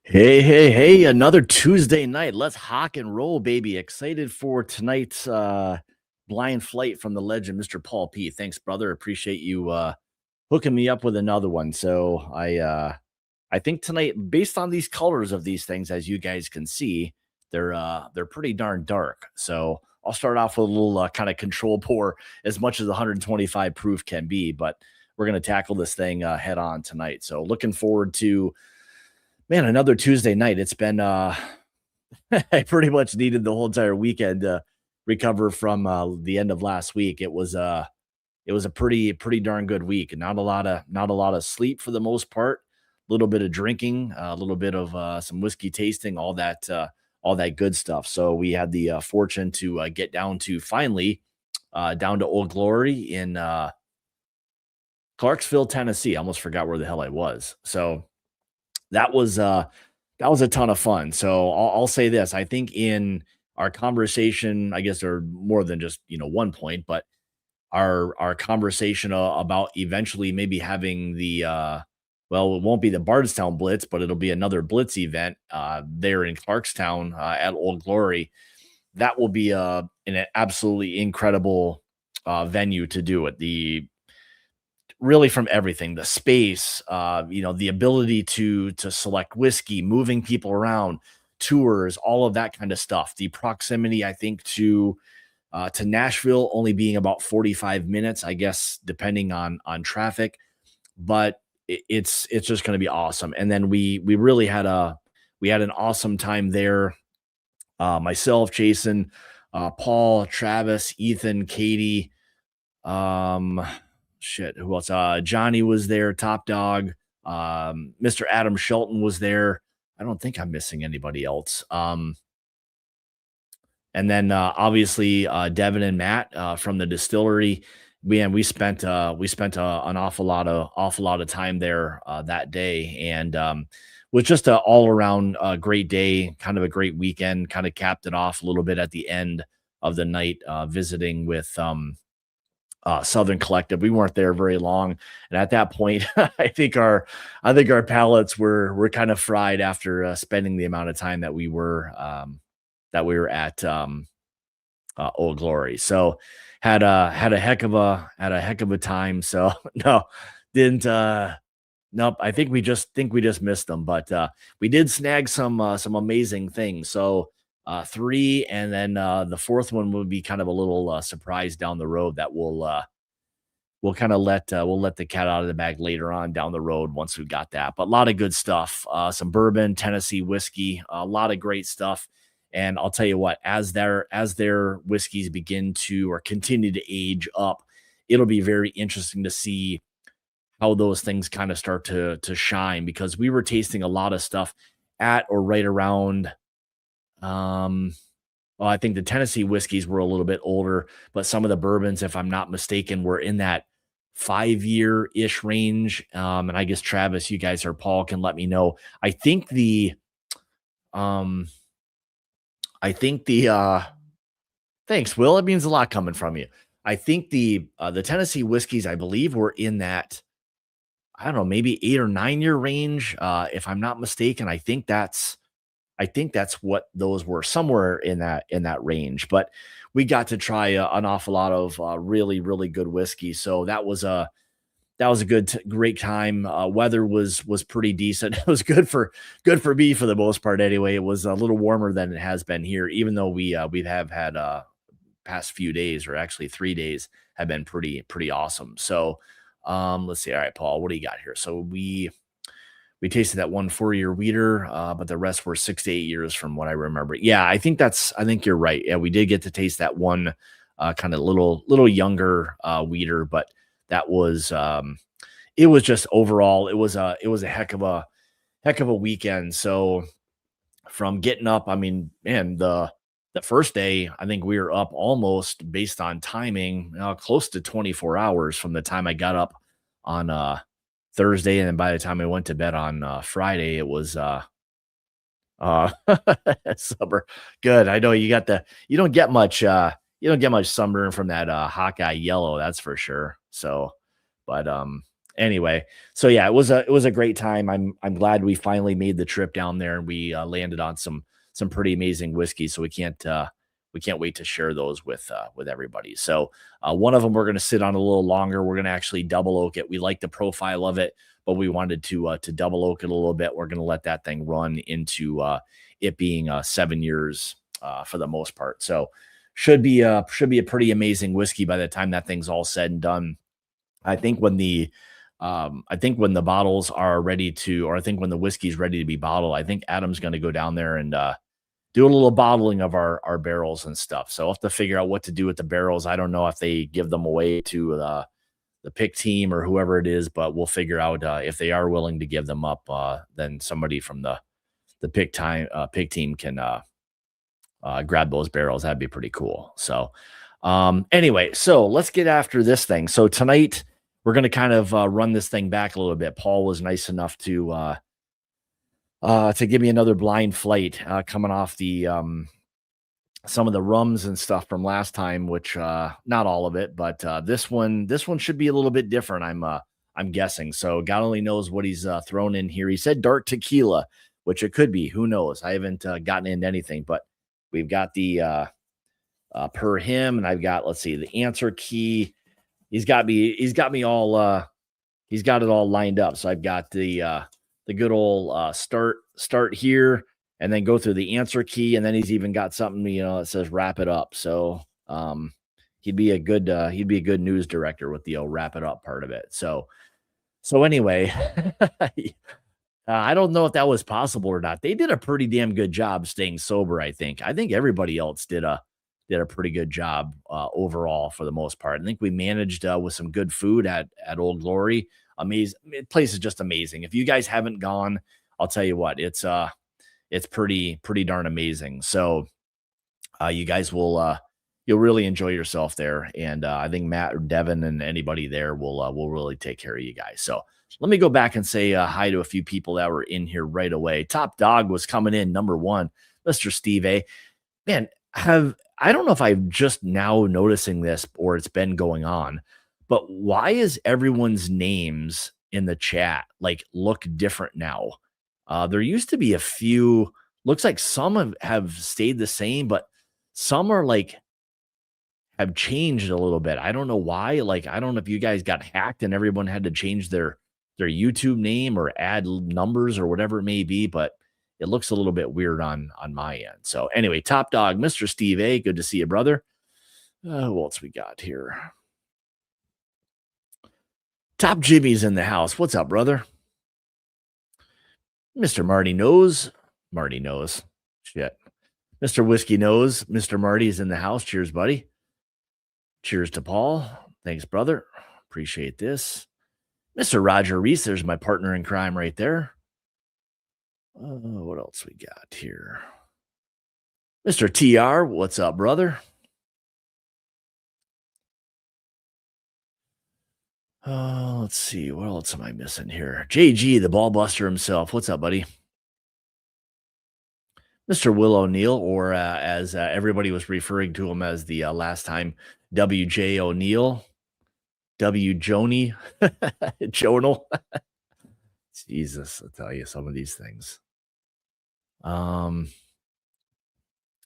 Hey, hey, hey, another Tuesday night. Let's hock and roll, baby. Excited for tonight's blind flight from the legend, Mr. Paul P. Thanks, brother. Appreciate you hooking me up with another one. So I think tonight, based on these colors of these things, as you guys can see, they're pretty darn dark. So I'll start off with a little kind of control pour as much as 125 proof can be, but we're gonna tackle this thing head on tonight. So looking forward to man, another Tuesday night. It's been I pretty much needed the whole entire weekend to recover from the end of last week. It was a pretty darn good week. Not a lot of sleep for the most part. A little bit of drinking, a little bit of some whiskey tasting, all that good stuff. So we had the fortune to get down to finally down to Old Glory in Clarksville, Tennessee. I almost forgot where the hell I was. So that was uh that was a ton of fun. So I'll say this. I think in our conversation, I guess there are more than just one point, but our conversation about eventually maybe having the well, it won't be the Bardstown Blitz, but it'll be another Blitz event there in Clarkstown at Old Glory. That will be an absolutely incredible venue to do it. The really from everything, the space, the ability to select whiskey, moving people around, tours, all of that kind of stuff. The proximity, I think, to Nashville only being about 45 minutes, I guess, depending on traffic, but it's just going to be awesome. And then we really had an awesome time there. Myself, Jason, Paul, Travis, Ethan, Katie, um, shit, who else? Johnny was there, Top Dog. Mr. Adam Shelton was there. I don't think I'm missing anybody else. And then obviously Devin and Matt from the distillery. We spent an awful lot of time there that day, and was just a all around great day, kind of a great weekend. Kind of capped it off a little bit at the end of the night, visiting with Southern Collective. We weren't there very long, and at that point, I think our palates were kind of fried after spending the amount of time that we were at Old Glory. So had a heck of a time. So no, didn't nope. I think we just missed them, but we did snag some amazing things. So three, and then the fourth one would be kind of a little surprise down the road that we'll kind of let the cat out of the bag later on down the road once we got that. But a lot of good stuff, some bourbon, Tennessee whiskey, a lot of great stuff. And I'll tell you what, as their whiskeys begin to or continue to age up, it'll be very interesting to see how those things kind of start to shine, because we were tasting a lot of stuff at or right around um well, I think the Tennessee whiskeys were a little bit older, but some of the bourbons, if I'm not mistaken, were in that 5 year ish range. And I guess Travis, you guys or Paul can let me know. Um I think the thanks, Will. It means a lot coming from you. I think the Tennessee whiskeys, I believe, were in that, I don't know, maybe 8 or 9 year range. If I'm not mistaken. I think that's what those were, somewhere in that range. But we got to try an awful lot of really really good whiskey. So that was a great time. Weather was pretty decent. It was good for me for the most part. Anyway, it was a little warmer than it has been here, even though we have had past few days, or actually 3 days, have been pretty awesome. So let's see. All right, Paul, what do you got here? So we tasted that one 4 year weeder, but the rest were 6 to 8 years from what I remember. Yeah, I think you're right. Yeah, we did get to taste that one kind of little younger weeder, but that was it was just overall it was a heck of a weekend. So from getting up, I mean, man, the first day, I think we were up almost, based on timing, close to 24 hours from the time I got up on Thursday, and then by the time I went to bed on Friday, it was uh summer. Good. I know you don't get much sunburn from that Hawkeye yellow, that's for sure. So, but Anyway, so yeah, it was a great time. I'm glad we finally made the trip down there and we landed on some pretty amazing whiskey. So we can't wait to share those with everybody. So one of them we're going to sit on a little longer. We're going to actually double oak it. We like the profile of it, but we wanted to double oak it a little bit. We're going to let that thing run into it being 7 years for the most part. So should be a pretty amazing whiskey by the time that thing's all said and done. I think when the I think when the bottles are ready to, or I think when the whiskey's ready to be bottled, I think Adam's going to go down there and do a little bottling of our barrels and stuff. So I'll have to figure out what to do with the barrels. I don't know if they give them away to the pick team or whoever it is, but we'll figure out if they are willing to give them up. Then somebody from the pick team can grab those barrels. That'd be pretty cool. So anyway, so let's get after this thing. So tonight we're going to kind of run this thing back a little bit. Paul was nice enough to give me another blind flight coming off the some of the rums and stuff from last time, which not all of it, but this one should be a little bit different. I'm guessing. So God only knows what he's thrown in here. He said dark tequila, which it could be. Who knows? I haven't gotten into anything, but we've got the per him, and I've got, let's see, the answer key. He's got me all he's got it all lined up. So I've got the good old start here and then go through the answer key, and then he's even got something, that says wrap it up. So he'd be a good news director with the old wrap it up part of it. So anyway, I don't know if that was possible or not. They did a pretty damn good job staying sober, I think. I think everybody else did a pretty good job overall for the most part. I think we managed with some good food at Old Glory. Amazing. Place is just amazing. If you guys haven't gone, I'll tell you what, it's pretty darn amazing. So you guys will you'll really enjoy yourself there. And I think Matt or Devin and anybody there will really take care of you guys. So let me go back and say hi to a few people that were in here right away. Top Dog was coming in number one, Mr. Steve A. Man, I don't know if I'm just now noticing this or it's been going on, but why is everyone's names in the chat like look different now? There used to be a few, looks like some have stayed the same, but some are like have changed a little bit. I don't know why. Like, I don't know if you guys got hacked and everyone had to change their YouTube name or add numbers or whatever it may be, but it looks a little bit weird on my end. So anyway, Top Dog, Mr. Steve A, good to see you, brother. Who else we got here? Top Jimmy's in the house. What's up, brother? Mr. Marty knows. Marty knows. Shit. Mr. Whiskey knows. Mr. Marty is in the house. Cheers, buddy. Cheers to Paul. Thanks, brother. Appreciate this. Mr. Roger Reese, there's my partner in crime right there. What else we got here? Mr. TR, what's up, brother? Let's see. What else am I missing here? JG, the ball buster himself. What's up, buddy? Mr. Will O'Neill, or as everybody was referring to him as the last time, WJ O'Neill, W Joni, Jonal. Jesus, I'll tell you some of these things. All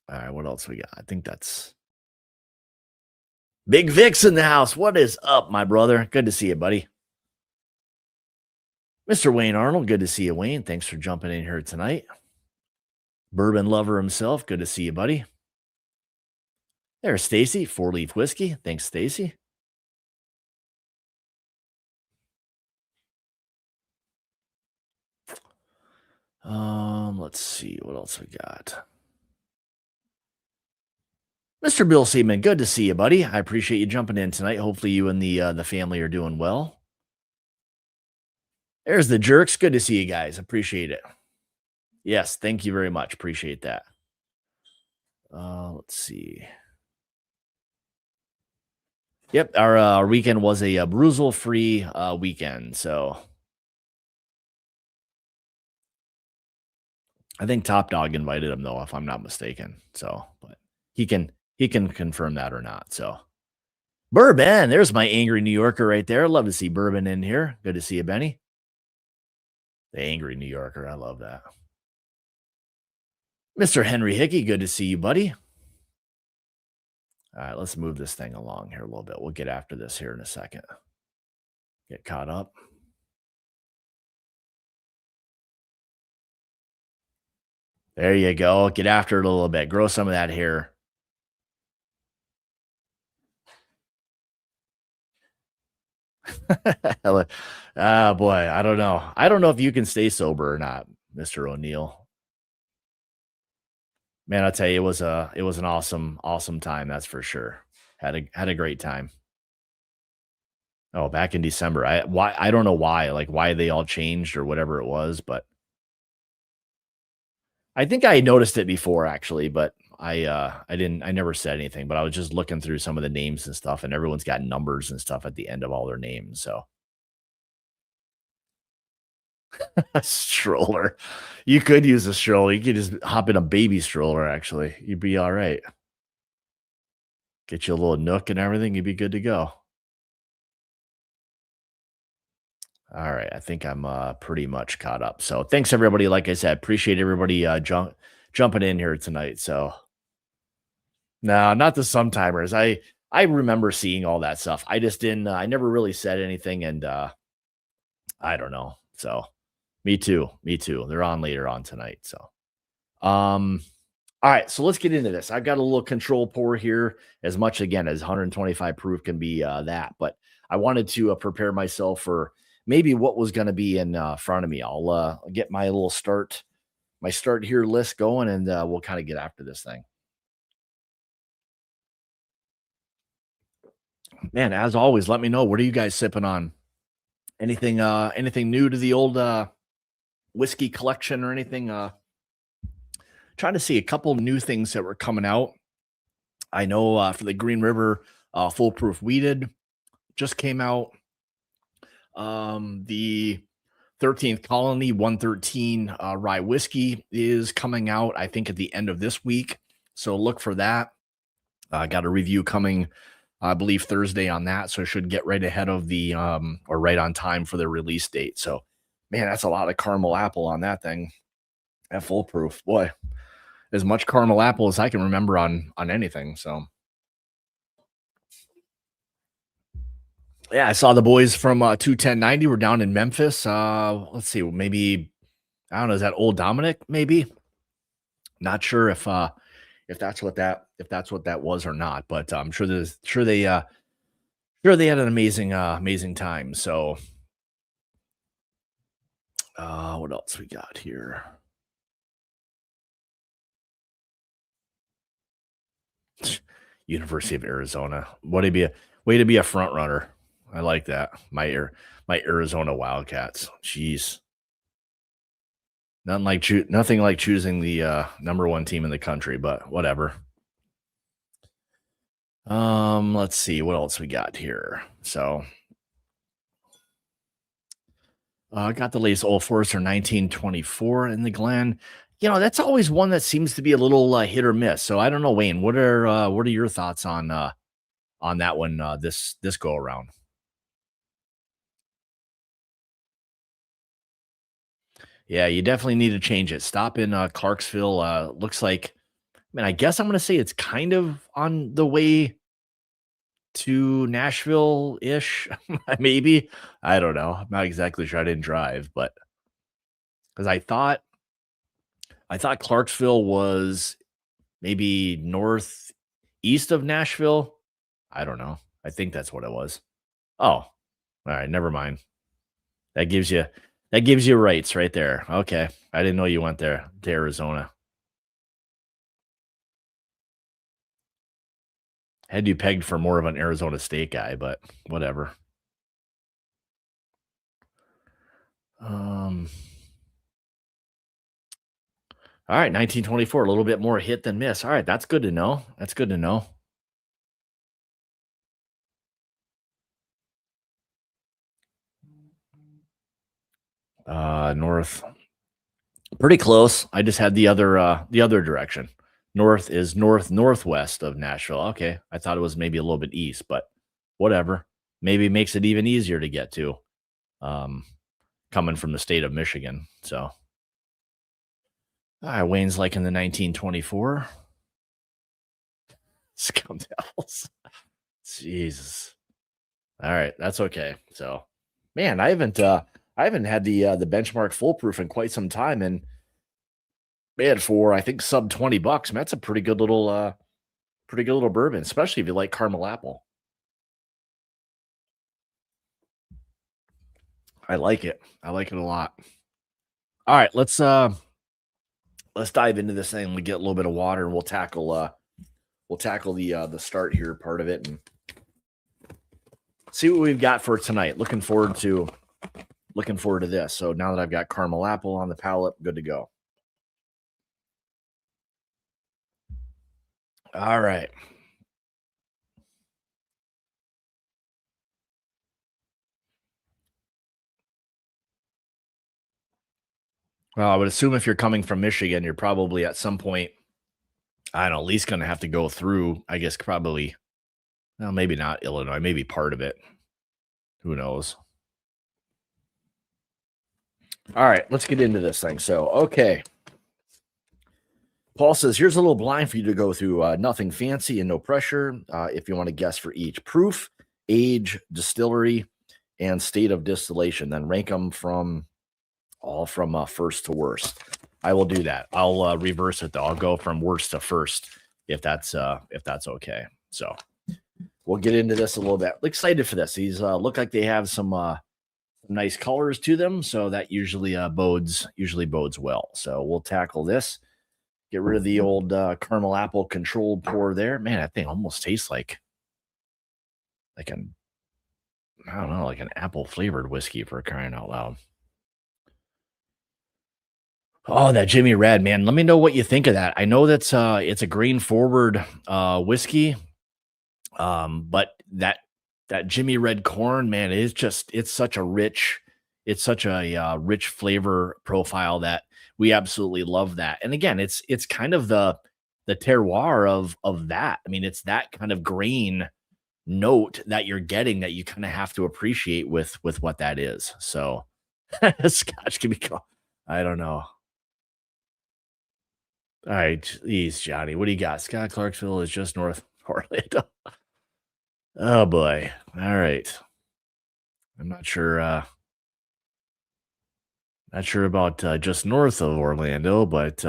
right, what else we got? I think that's Big Vic's in the house. What is up, my brother? Good to see you, buddy. Mr. Wayne Arnold, good to see you, Wayne. Thanks for jumping in here tonight. Bourbon lover himself, good to see you, buddy. There's Stacy, 4-leaf whiskey. Thanks, Stacy. Let's see what else we got. Mr. Bill Seaman, good to see you, buddy. I appreciate you jumping in tonight. Hopefully you and the family are doing well. There's the Jerks. Good to see you guys. Appreciate it. Yes, thank you very much. Appreciate that. Let's see. Yep, our weekend was a bruisal-free weekend, so I think Top Dog invited him though, if I'm not mistaken. So, but he can confirm that or not. So, Bourbon, there's my angry New Yorker right there. Love to see Bourbon in here. Good to see you, Benny. The angry New Yorker. I love that. Mr. Henry Hickey, good to see you, buddy. All right, let's move this thing along here a little bit. We'll get after this here in a second. Get caught up. There you go. Get after it a little bit. Grow some of that hair. Ah, boy, I don't know. I don't know if you can stay sober or not, Mr. O'Neill. Man, I'll tell you, it was an awesome time, that's for sure. Had a great time. Oh, back in December. I don't know why, like why they all changed or whatever it was, but I think I noticed it before actually, but I never said anything, but I was just looking through some of the names and stuff, and everyone's got numbers and stuff at the end of all their names. So a stroller. You could use a stroller. You could just hop in a baby stroller, actually. You'd be all right. Get you a little nook and everything, you'd be good to go. All right. I think I'm pretty much caught up. So thanks everybody. Like I said, appreciate everybody jumping in here tonight. So no, not the sometimers. I remember seeing all that stuff. I just didn't I never really said anything and I don't know. So me too. Me too. They're on later on tonight. So um all right, so let's get into this. I've got a little control pour here, as much again as 125 proof can be that, but I wanted to prepare myself for maybe what was going to be in front of me. I'll get my little my start here list going, and we'll kind of get after this thing. Man, as always, let me know, what are you guys sipping on? Anything new to the old whiskey collection or anything? Trying to see a couple new things that were coming out. I know for the Green River Foolproof Weeded just came out. The 13th Colony 113 rye whiskey is coming out, I think, at the end of this week. So look for that. I got a review coming, I believe, Thursday on that. So I should get right ahead of the or right on time for the release date. So, man, that's a lot of caramel apple on that thing. That foolproof, boy, as much caramel apple as I can remember on anything. So, yeah, I saw the boys from 21090 were down in Memphis. Let's see, maybe I don't know, is that old Dominic? Maybe. Not sure if that's what that was or not, but I'm sure there's sure they had an amazing time. So what else we got here? University of Arizona. Way to be a front runner. I like that. My Arizona Wildcats. Jeez. Nothing like choosing the number one team in the country, but whatever. Let's see what else we got here. So I got the latest Old Forester 1924 in the Glen. You know, that's always one that seems to be a little hit or miss. So I don't know, Wayne. What are your thoughts on that one this go around? Yeah, you definitely need to change it. Stop in Clarksville. Looks like, I mean, I guess I'm gonna say it's kind of on the way to Nashville ish, maybe. I don't know. I'm not exactly sure. I didn't drive, but because I thought Clarksville was maybe northeast of Nashville. I don't know. I think that's what it was. Oh, all right. Never mind. That gives you that gives you rights right there. Okay. I didn't know you went there to Arizona. Had you pegged for more of an Arizona State guy, but whatever. Um, all right, 1924, a little bit more hit than miss. All right, that's good to know. That's good to know. North, pretty close. I just had the other direction. North is northwest of Nashville. Okay, I thought it was maybe a little bit east, but whatever. Maybe it makes it even easier to get to, um, coming from the state of Michigan. So, Wayne's like in the 1924 Scum Devils. Jesus. All right, that's okay. So, man, I haven't had the benchmark foolproof in quite some time, and man, for I think sub $20, man, that's a pretty good little bourbon, especially if you like caramel apple. I like it. I like it a lot. All right, let's dive into this thing. We get a little bit of water, and we'll tackle the start here part of it and see what we've got for tonight. Looking forward to this. So now that I've got caramel apple on the palate, good to go. All right. Well, I would assume if you're coming from Michigan, you're probably at some point, I don't know, at least going to have to go through, I guess, probably, well, maybe not Illinois, maybe part of it. Who knows? All right, let's get into this thing. So, okay. Paul says, here's a little blind for you to go through. Nothing fancy and no pressure. If you want to guess for each proof, age, distillery, and state of distillation, then rank them from first to worst. I will do that. I'll reverse it though. I'll go from worst to first if that's okay. So we'll get into this a little bit. Excited for this. These look like they have some nice colors to them, so that usually bodes well. So we'll tackle this. Get rid of the old caramel apple controlled pour there. Man, that thing almost tastes like an I don't know, like an apple flavored whiskey for crying out loud. Oh, that Jimmy Red, man. Let me know what you think of that. I know that's it's a grain forward whiskey. But that Jimmy Red corn, man, is just it's such a rich flavor profile that we absolutely love that. And again, it's kind of the terroir of that. I mean, it's that kind of grain note that you're getting that you kind of have to appreciate with what that is. So Scotch can be called. I don't know. All right, geez, Johnny, what do you got? Scott Clarksville is just north of Orlando. Oh boy. All right. I'm not sure about just north of Orlando, but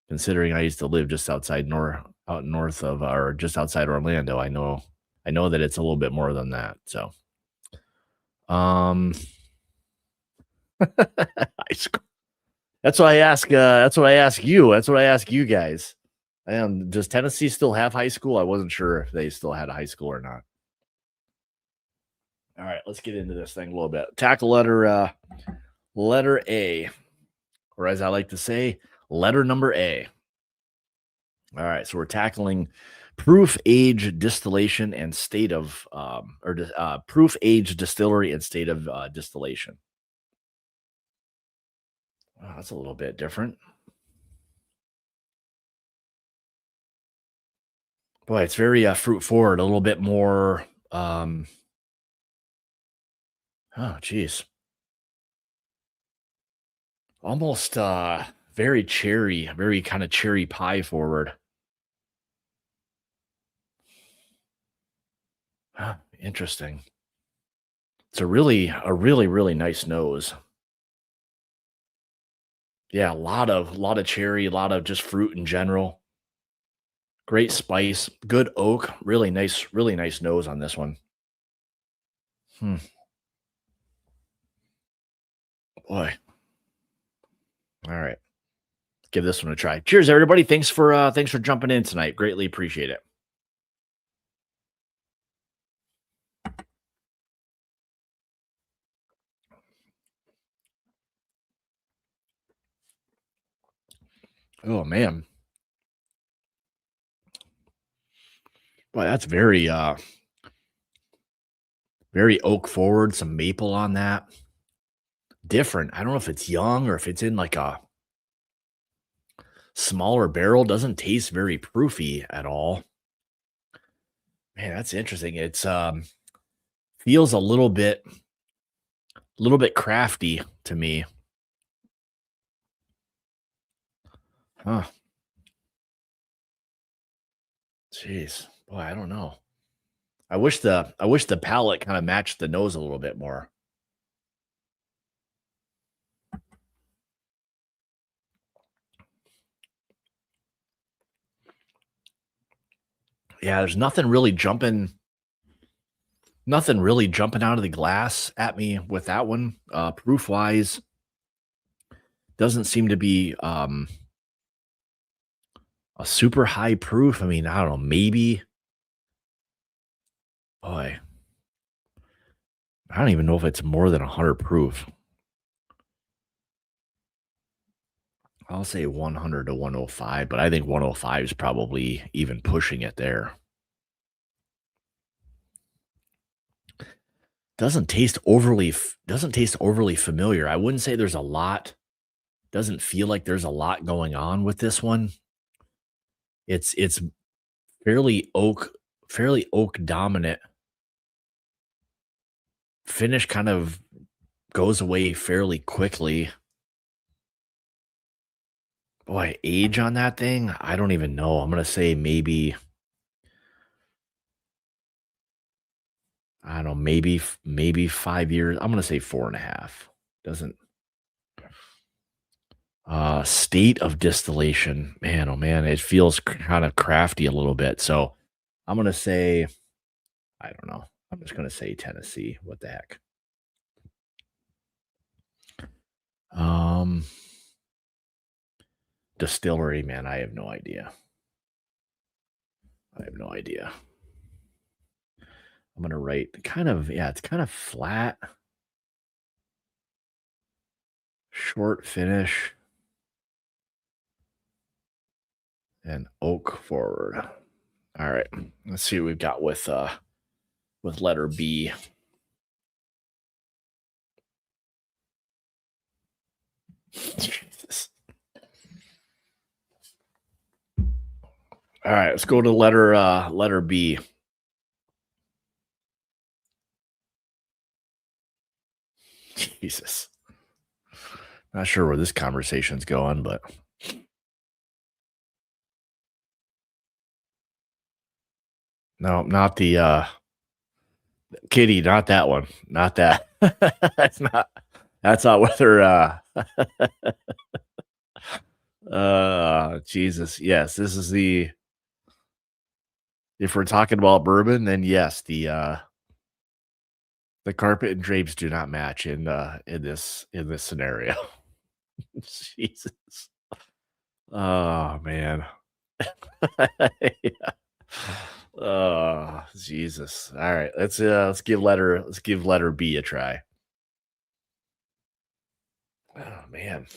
considering I used to live just out north of or just outside Orlando, I know that it's a little bit more than that. So, um high school. That's what I ask that's what I ask you. That's what I ask you guys. Does Tennessee still have high school? I wasn't sure if they still had a high school or not. All right, let's get into this thing a little bit. Tackle letter A, or as I like to say, letter number A. All right, so we're tackling proof, age, distillation, and state of proof, age, distillery, and state of distillation. Oh, that's a little bit different. Boy, it's very fruit forward, a little bit more. Oh, geez, almost very cherry, very kind of cherry pie forward. Huh, interesting. It's a really nice nose. Yeah, a lot of cherry, a lot of just fruit in general. Great spice, good oak, really nice nose on this one. Hmm, boy. All right. Give this one a try. Cheers, everybody. Thanks for jumping in tonight. Greatly appreciate it. Oh man. Boy, that's very oak forward, some maple on that. Different. I don't know if it's young or if it's in like a smaller barrel. Doesn't taste very proofy at all. Man, that's interesting. It's feels a little bit crafty to me. Huh. Jeez. Boy, I don't know. I wish the palate kind of matched the nose a little bit more. Yeah, there's nothing really jumping out of the glass at me with that one. Proof wise, doesn't seem to be a super high proof. I mean, I don't know, maybe boy, I don't even know if it's more than 100 proof. I'll say 100 to 105, but I think 105 is probably even pushing it there. Doesn't taste overly familiar. I wouldn't say there's a lot. Doesn't feel like there's a lot going on with this one. It's fairly oak dominant. Finish kind of goes away fairly quickly. Boy, age on that thing, I don't even know. I'm gonna say maybe, I don't know, maybe 5 years. I'm gonna say 4.5. Doesn't state of distillation. Man, oh man, it feels kind of crafty a little bit. So I'm gonna say, I don't know. I'm just gonna say Tennessee. What the heck? Um, distillery, man, I have no idea. I have no idea. I'm gonna write kind of, yeah, it's kind of flat, short finish, and oak forward. All right, let's see what we've got with letter B. Jesus. All right, let's go to letter B. Jesus. Not sure where this conversation's going, but no, not the kitty, not that one. Not that. That's not whether Jesus. Yes, this is the, if we're talking about bourbon, then yes, the carpet and drapes do not match in this scenario. Jesus. Oh man. Yeah. Oh, Jesus. All right. Let's give letter B a try. Oh man.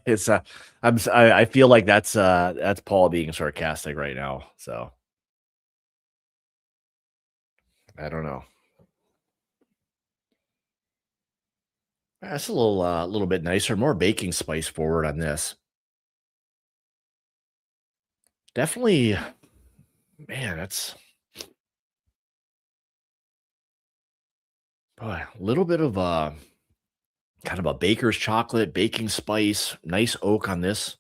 It's I feel like that's Paul being sarcastic right now. So I don't know. That's a little bit nicer, more baking spice forward on this. Definitely, man, that's boy, a little bit of kind of a baker's chocolate, baking spice, nice oak on this.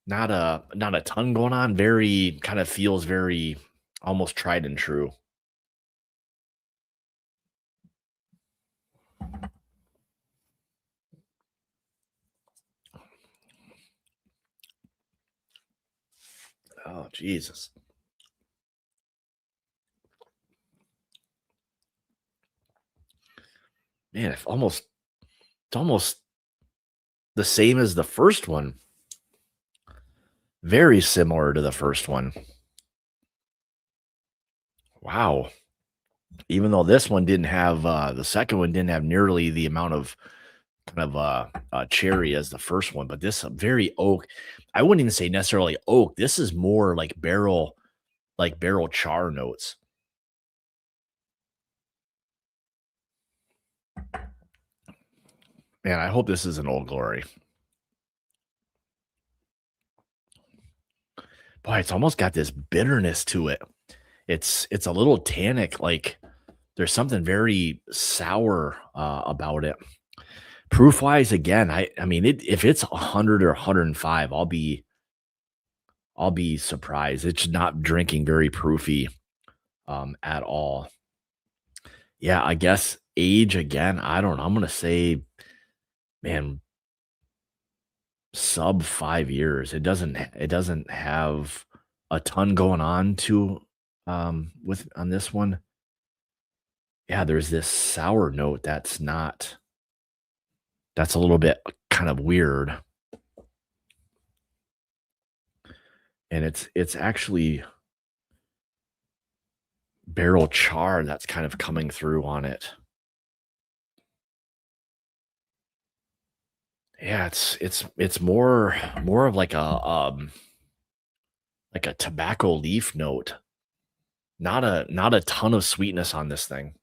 Not a ton going on. Very kind of feels very almost tried and true. Oh Jesus, man, it's almost the same as the first one. Very similar to the first one. Wow. Even though this one didn't have the second one didn't have nearly the amount of kind of cherry as the first one, but this very oak. I wouldn't even say necessarily oak. This is more like barrel. like barrel char notes. Man, I hope this is an Old Glory. Boy, it's almost got this bitterness to it. It's a little tannic, like there's something very sour about it. Proof wise, again, I mean, if it's 100 or 105, I'll be surprised. It's not drinking very proofy at all. Yeah, I guess age again. I don't know. I'm gonna say, man, sub 5 years. It doesn't have a ton going on to with on this one. Yeah, there's this sour note that's a little bit kind of weird. And it's actually barrel char that's kind of coming through on it. Yeah, it's more of like a tobacco leaf note. Not a ton of sweetness on this thing.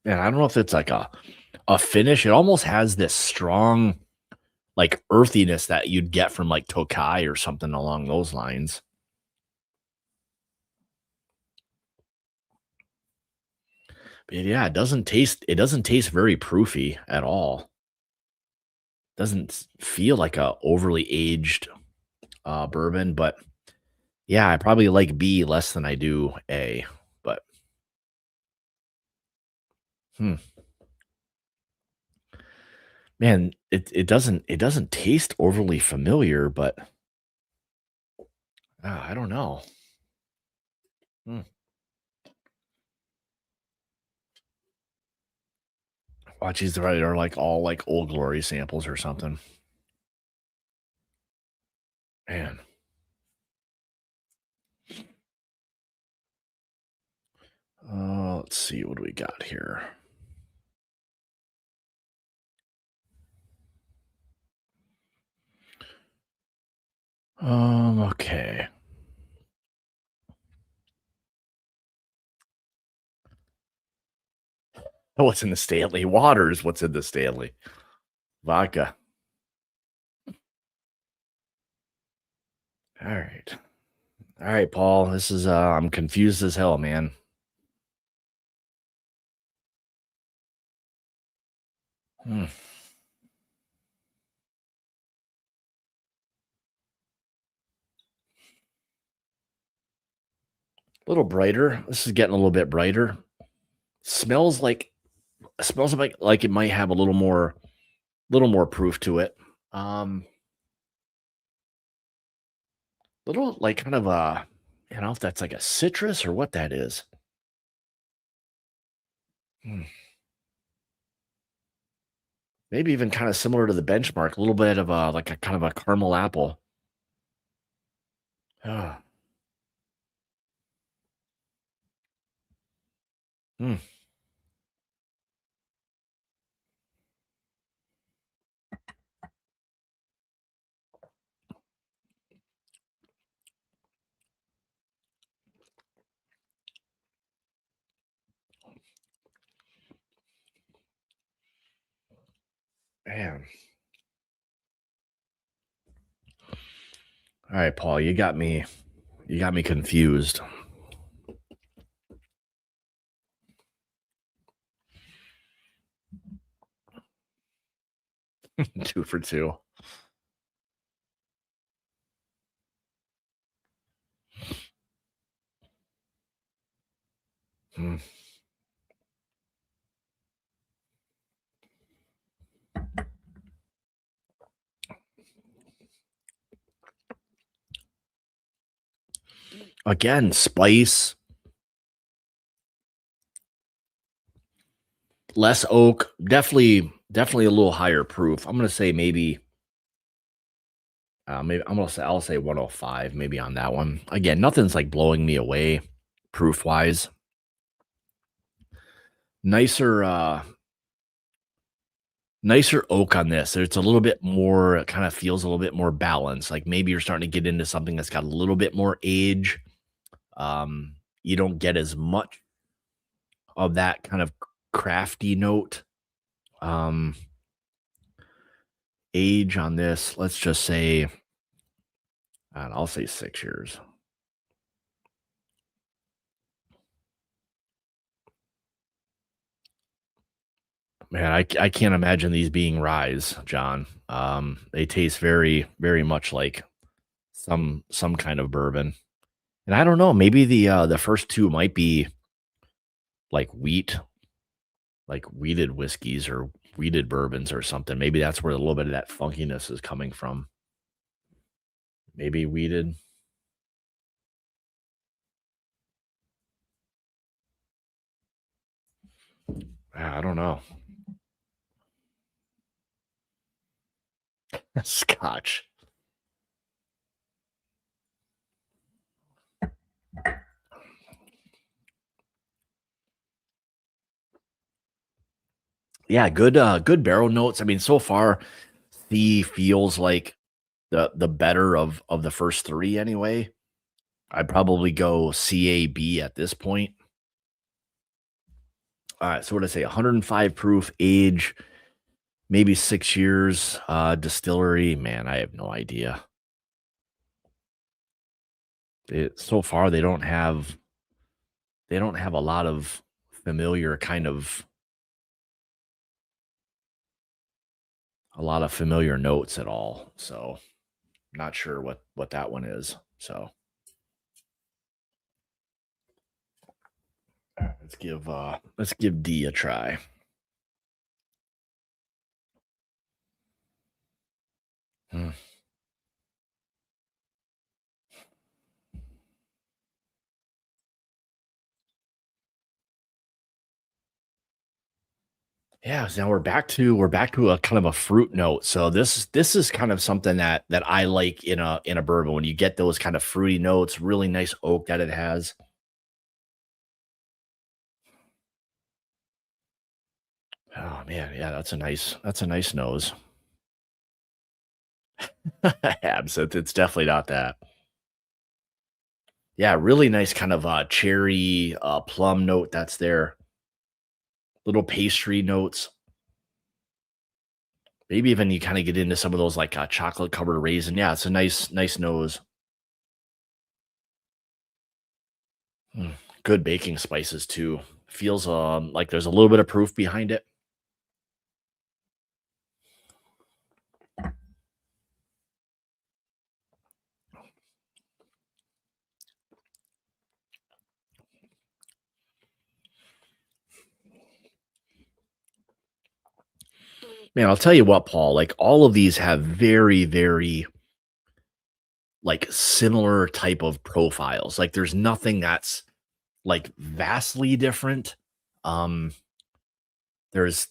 And I don't know if it's like a finish. It almost has this strong like earthiness that you'd get from like Tokai or something along those lines. But yeah, it doesn't taste very proofy at all. Doesn't feel like a overly aged bourbon, but yeah, I probably like B less than I do A. But hmm, man, it doesn't taste overly familiar, but I don't know. Hmm. Watch these right are like all like old glory samples or something. Man. Let's see what do we got here. Okay. Oh, what's in the Stanley? Waters. What's in the Stanley? Vodka. All right. All right, Paul. This is I'm confused as hell, man. Hmm. A little brighter. This is getting a little bit brighter. Smells like smells like it might have a little more proof to it. Um, little like kind of a I don't know if that's like a citrus or what that is. Hmm. Maybe even kind of similar to the benchmark, a little bit of a like a kind of a caramel apple. Ah, mm, man. All right, Paul, you got me confused. 2 for 2. Mm. Again, spice, less oak, definitely a little higher proof. I'm gonna say maybe I'll say 105 maybe on that one. Again, nothing's like blowing me away proof wise. Nicer, nicer oak on this. It's a little bit more, it kind of feels a little bit more balanced. Like maybe you're starting to get into something that's got a little bit more age. You don't get as much of that kind of crafty note. Um, age on this, let's just say, I'll say 6 years. Man, I can't imagine these being ryes, John. They taste very, very much like some kind of bourbon. And I don't know, maybe the first 2 might be like like wheated whiskeys or wheated bourbons or something. Maybe that's where a little bit of that funkiness is coming from. Maybe wheated. I don't know. Scotch. Yeah, good barrel notes. I mean, so far, C feels like the better of the first 3 anyway. I'd probably go CAB at this point. Alright, so what did I say? 105 proof, age, maybe 6 years, distillery, man, I have no idea. So far, they don't have a lot of familiar kind of a lot of familiar notes at all, so not sure what that one is, so, let's give D a try. Hmm. Yeah, so now we're back to a kind of a fruit note. So this is kind of something that I like in a bourbon when you get those kind of fruity notes, really nice oak that it has. Oh man, yeah, that's a nice nose. Absinthe, it's definitely not that. Yeah, really nice kind of cherry plum note that's there. Little pastry notes. Maybe even you kind of get into some of those like chocolate covered raisin. Yeah, it's a nice nose. Mm, good baking spices too. Feels like there's a little bit of proof behind it. Man, I'll tell you what, Paul, like all of these have very, very like similar type of profiles. Like there's nothing that's like vastly different. Um, there's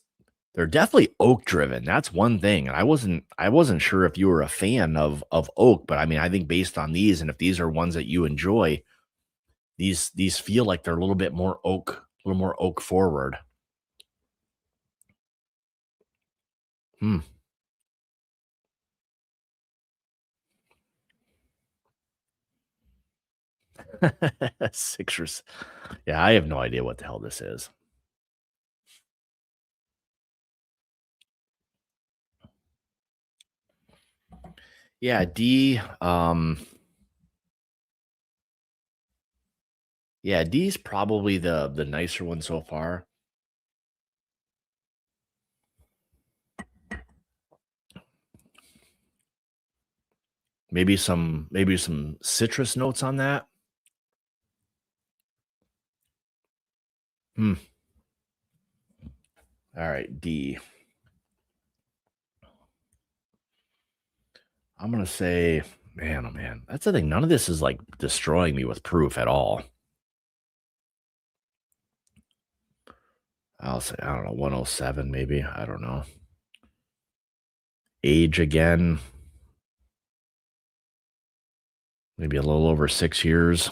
they're definitely oak driven. That's one thing. And I wasn't sure if you were a fan of oak, but I mean, I think based on these, and if these are ones that you enjoy, these feel like they're a little bit more oak, a little more oak forward. Hmm. Sixers. Yeah, I have no idea what the hell this is. Yeah, D. Yeah, D's probably the nicer one so far. Maybe some citrus notes on that. Hmm. All right, D. I'm gonna say, man, oh man, that's the thing. None of this is like destroying me with proof at all. I'll say, I don't know, 107 maybe. I don't know. Age again, maybe a little over 6 years.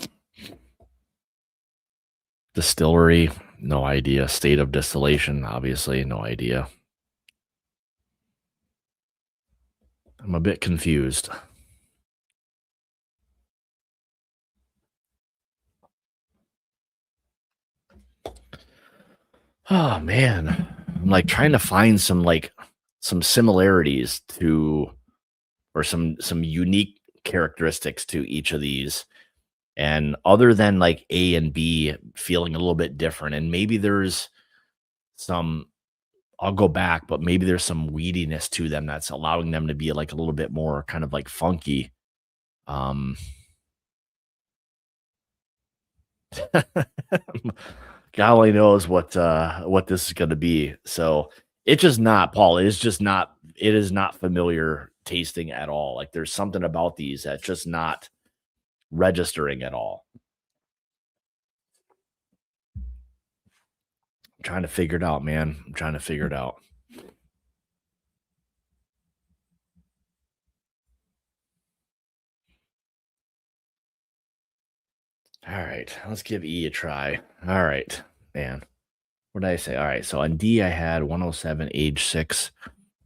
Distillery. No idea. State of distillation, obviously, no idea. I'm a bit confused. Oh man. I'm like trying to find some similarities to or some unique characteristics to each of these. And other than like A and B feeling a little bit different, and maybe there's some I'll go back, but maybe there's some weediness to them that's allowing them to be like a little bit more kind of like funky. Um God only knows what this is gonna be. So it's just not, Paul. It is just not. It is not familiar tasting at all. Like there's something about these that's just not registering at all. I'm trying to figure it out, man. I'm trying to figure it out. All right, let's give E a try. All right, man. What did I say? All right, so on D I had 107, age 6,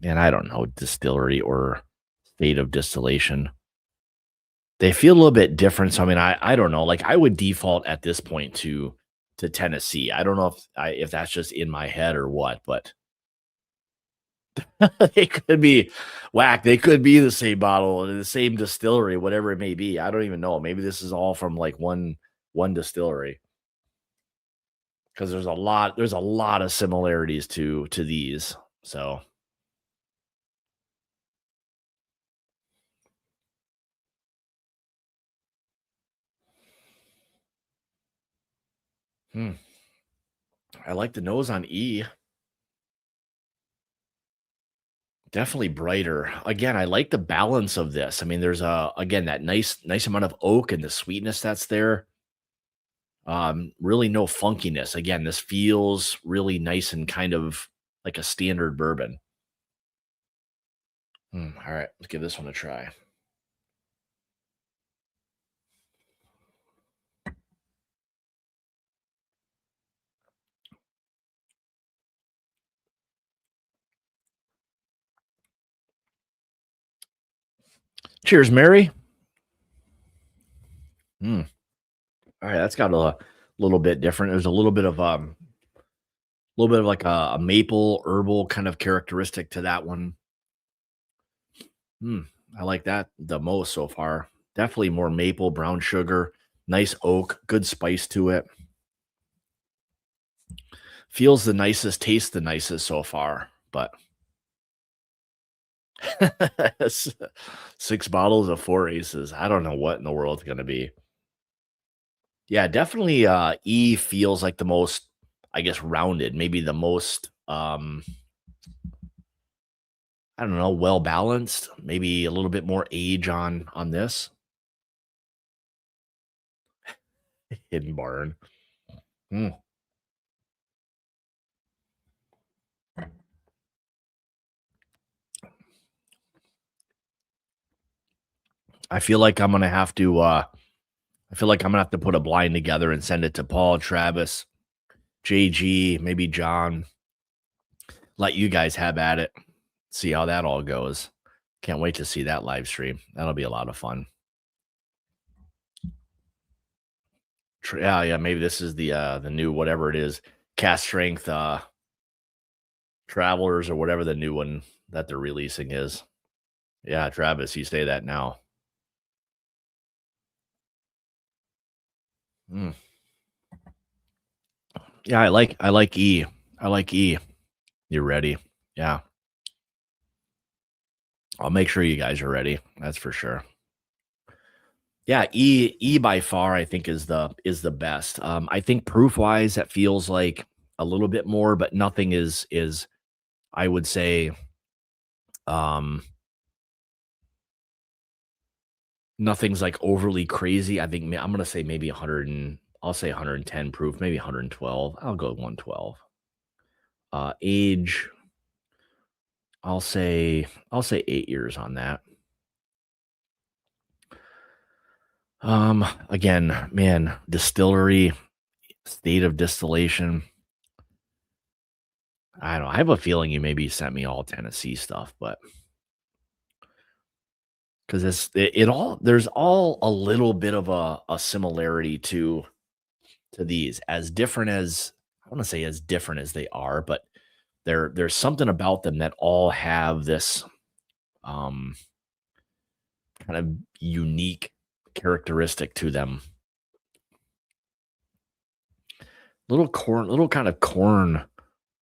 and I don't know distillery or state of distillation. They feel a little bit different, so, I mean, I don't know, like, I would default at this point to Tennessee. I don't know if that's just in my head or what, but they could be whack. They could be the same bottle, the same distillery, whatever it may be. I don't even know. Maybe this is all from, like, one distillery because there's a lot of similarities to these, so, hmm, I like the nose on E. Definitely brighter. Again, I like the balance of this. I mean, there's again that nice amount of oak and the sweetness that's there. Really no funkiness. Again, this feels really nice and kind of like a standard bourbon. All right, let's give this one a try. Cheers, Mary. Mm. All right, that's got a little bit different. There's a little bit of like a maple herbal kind of characteristic to that one. Mm, I like that the most so far. Definitely more maple, brown sugar, nice oak, good spice to it. Feels the nicest, tastes the nicest so far, but s 6 bottles of 4 Aces. I don't know what in the world it's gonna be. Yeah, definitely, E feels like the most, I guess, rounded, maybe the most, I don't know, well-balanced, maybe a little bit more age on this. Hidden Barn. Mm. I feel like I'm gonna have to, I feel like I'm gonna have to put a blind together and send it to Paul, Travis, JG, maybe John. Let you guys have at it. See how that all goes. Can't wait to see that live stream. That'll be a lot of fun. Yeah, yeah, maybe this is the new whatever it is, cast strength travelers or whatever the new one that they're releasing is. Yeah, Travis, you say that now. Mm. Yeah, I like E. I like E. You ready? Yeah. I'll make sure you guys are ready. That's for sure. Yeah, E by far I think is the best. I think proof wise that feels like a little bit more, but nothing is I would say um nothing's like overly crazy. I think I'm gonna say maybe 100 and I'll say 110 proof, maybe 112. I'll go 112. Age, I'll say 8 years on that. Again, man, distillery, state of distillation. I don't know. I have a feeling you maybe sent me all Tennessee stuff, but because it all there's all a little bit of a similarity to these, as different as I want to say as different as they are, but there's something about them that all have this um kind of unique characteristic to them. Little kind of corn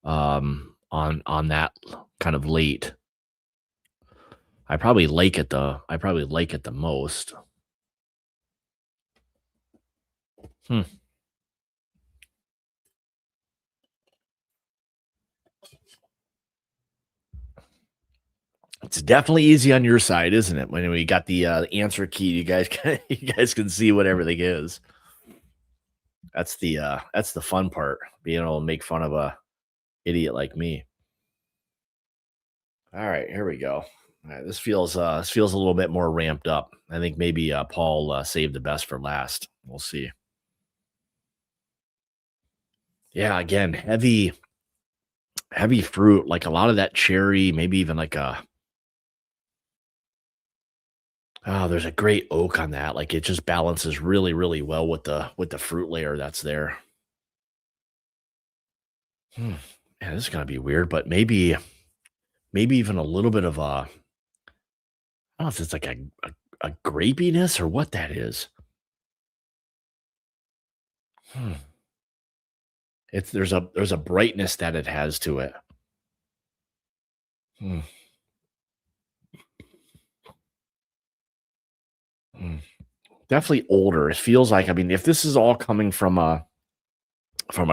on that kind of late. I probably like it the most. Hmm. It's definitely easy on your side, isn't it? When we got the answer key, you guys can you guys can see what everything is. That's the fun part, being able to make fun of a idiot like me. All right, here we go. All right, this feels a little bit more ramped up. I think maybe Paul saved the best for last. We'll see. Yeah, again, heavy fruit, like a lot of that cherry, maybe even like a oh, there's a great oak on that. Like it just balances really, really well with the fruit layer that's there. Hmm. Yeah, this is gonna be weird, but maybe even a little bit of a I don't know if it's like a grapiness or what that is. Hmm. It's there's a brightness that it has to it. Hmm. Mm. Definitely older. It feels like I mean, if this is all coming from a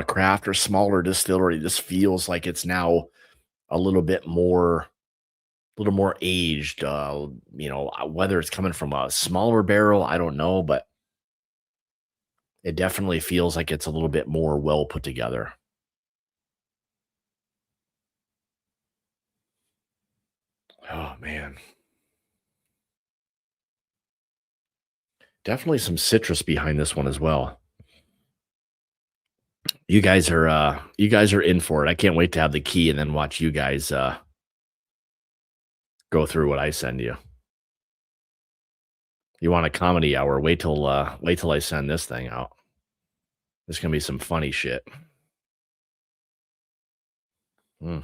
craft or smaller distillery, this feels like it's now a little more aged. Whether it's coming from a smaller barrel, I don't know, but it definitely feels like it's a little bit more well put together. Oh man, definitely some citrus behind this one as well. You guys are in for it. I can't wait to have the key and then watch you guys go through what I send you. You want a comedy hour? Wait till I send this thing out. There's gonna be some funny shit. Mm.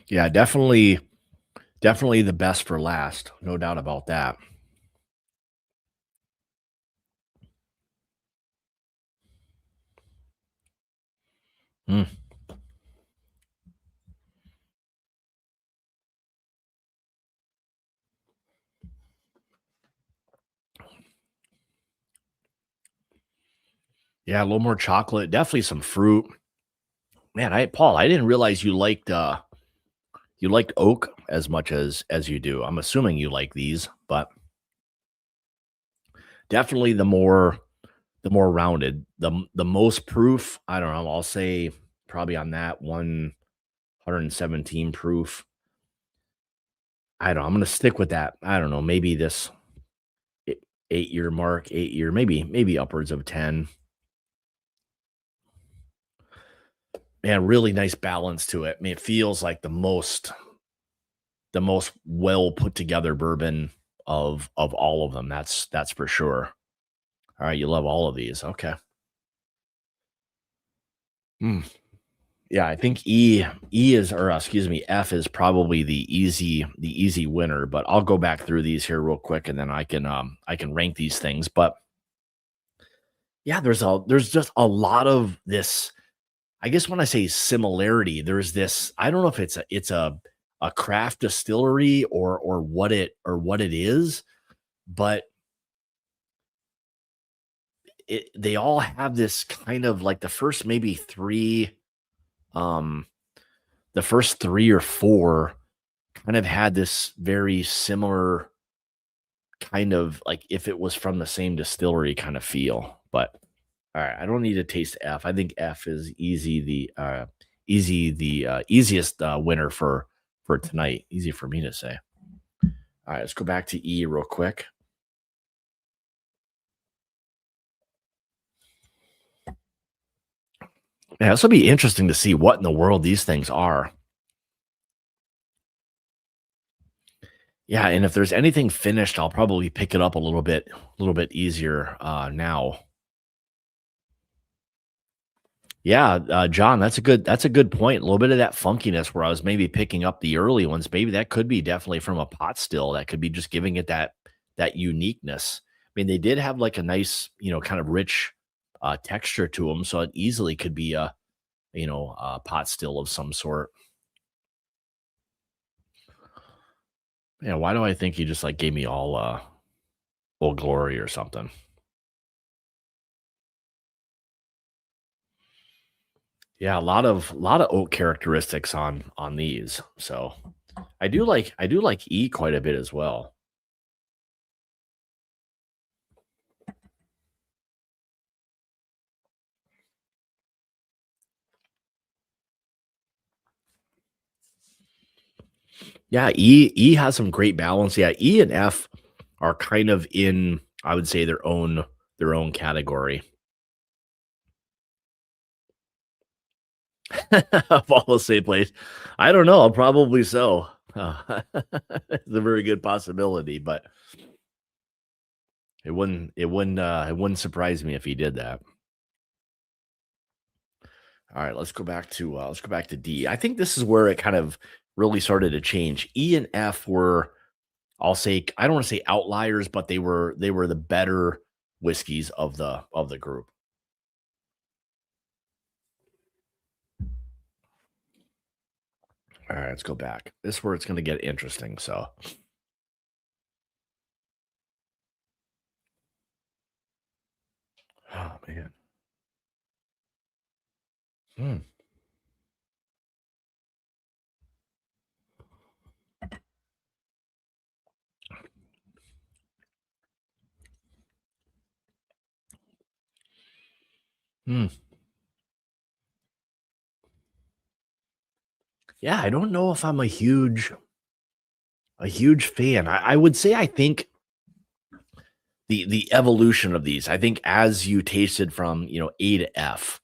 Yeah, definitely the best for last. No doubt about that. Mm. Yeah, a little more chocolate, definitely some fruit. Man, I Paul, I didn't realize you liked oak as much as you do. I'm assuming you like these, but definitely the more rounded, the most proof. I don't know. I'll say probably on that 117 proof. I don't know. I'm gonna stick with that. I don't know. Maybe this 8 year mark, 8 year, maybe upwards of 10. Man, really nice balance to it. I mean, it feels like the most well put together bourbon of all of them. That's for sure. All right, you love all of these. Okay. Mm. Yeah, I think E is or excuse me, F is probably the easy winner, but I'll go back through these here real quick and then I can rank these things. But yeah, there's just a lot of this. I guess when I say similarity, there's this. I don't know if it's a craft distillery or what it is, but they all have this kind of like um the first 3 or 4 kind of had this very similar kind of like if it was from the same distillery kind of feel. But all right, I don't need to taste F. I think F is easiest winner for tonight. Easy for me to say. All right, let's go back to E real quick. Yeah, this will be interesting to see what in the world these things are. Yeah, and if there's anything finished, I'll probably pick it up a little bit easier now. Yeah, John, that's a good point. A little bit of that funkiness where I was maybe picking up the early ones. Maybe that could be definitely from a pot still. That could be just giving it that uniqueness. I mean, they did have like a nice, kind of rich texture to them, so it easily could be a a pot still of some sort. Yeah, why do I think he just like gave me all Old Glory or something? Yeah, a lot of oak characteristics on these. So I do like E quite a bit as well. Yeah, E has some great balance. Yeah, E and F are kind of in, I would say, their own category. Of all the same place. I don't know, probably so. It's a very good possibility, but it wouldn't surprise me if he did that. All right, let's go back to D. I think this is where it kind of really started to change. E and F were, I don't want to say outliers, but they were the better whiskeys of the group. All right, let's go back. This is where it's going to get interesting. So, oh man. Hmm. Hmm. Yeah, I don't know if I'm a huge fan. I would say I think the evolution of these. I think as you tasted from A to F,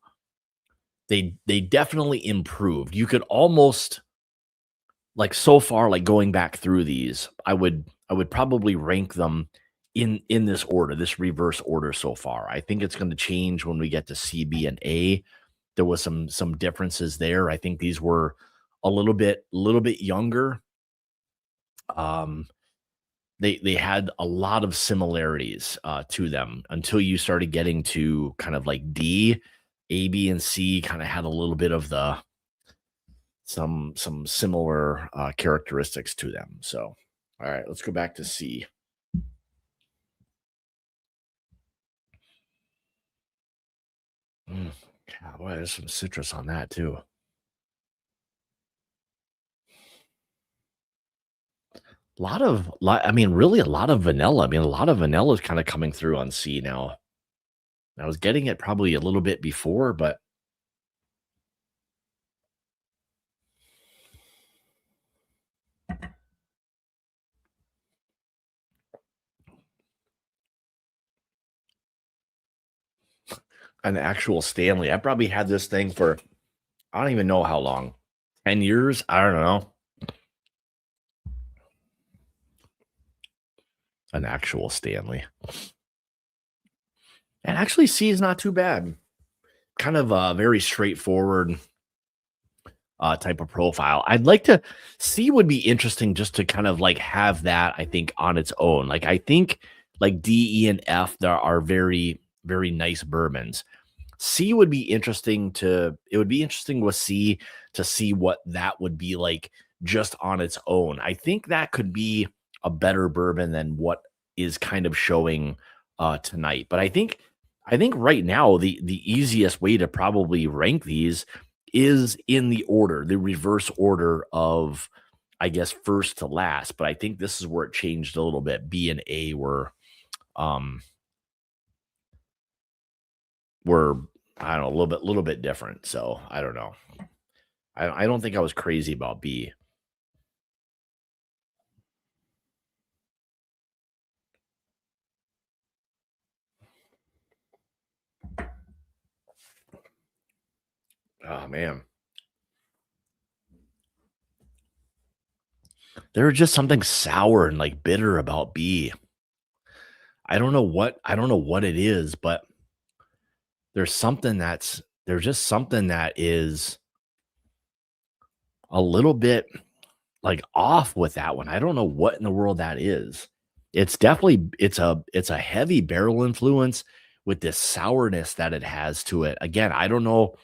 they definitely improved. You could almost like so far, like going back through these, I would probably rank them in this order, this reverse order so far. I think it's going to change when we get to C, B, and A. There was some differences there. I think these were a little bit younger. Um, they had a lot of similarities to them until you started getting to kind of like D, A, B, and C. Kind of had a little bit of the some similar characteristics to them. So, all right, let's go back to C. Mm, yeah, boy, there's some citrus on that too. I mean, really a lot of vanilla. I mean, a lot of vanilla is kind of coming through on C now. I was getting it probably a little bit before, but an actual Stanley. I probably had this thing for I don't even know how long. 10 years? I don't know. An actual Stanley. And actually, C is not too bad. Kind of very straightforward type of profile. I'd like to see would be interesting just to kind of like have that, I think, on its own. Like I think like D, E, and F there are very, very nice bourbons. C would be interesting to it would be interesting with C to see what that would be like just on its own. I think that could be a better bourbon than what is kind of showing tonight. But I think right now the easiest way to probably rank these is in the order, the reverse order of I guess first to last. But I think this is where it changed a little bit. B and A um were I don't know, a little bit different. So I don't know. I don't think I was crazy about B. Oh man. There's just something sour and like bitter about B. I don't know what it is, but there's just something that is a little bit like off with that one. I don't know what in the world that is. It's definitely it's a heavy barrel influence with this sourness that it has to it. Again, I don't know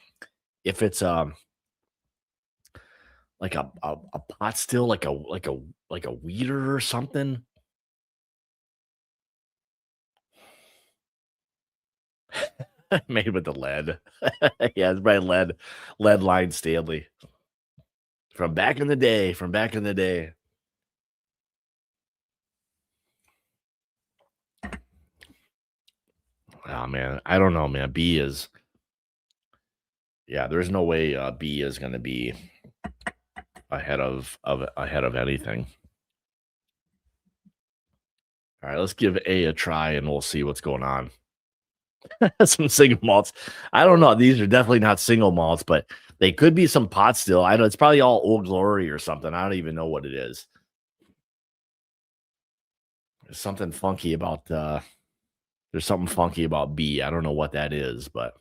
if it's like a pot still, like a weeder or something. Made with the lead. Yeah, it's by lead line Stanley from back in the day, from back in the day. Oh man, I don't know, man. B is yeah, there's no way B is gonna be ahead of anything. All right, let's give A a try and we'll see what's going on. Some single malts. I don't know. These are definitely not single malts, but they could be some pot still. I know it's probably all Old Glory or something. I don't even know what it is. There's something funky about there's something funky about B. I don't know what that is, but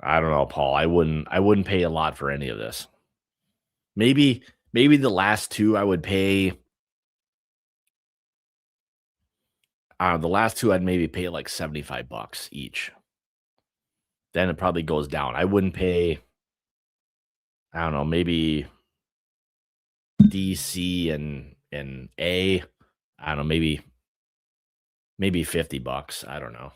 I don't know, Paul. I wouldn't pay a lot for any of this. Maybe maybe the last two I would pay. The last two I'd maybe pay like 75 bucks each. Then it probably goes down. I wouldn't pay, I don't know, maybe DC and A. I don't know, maybe 50 bucks. I don't know.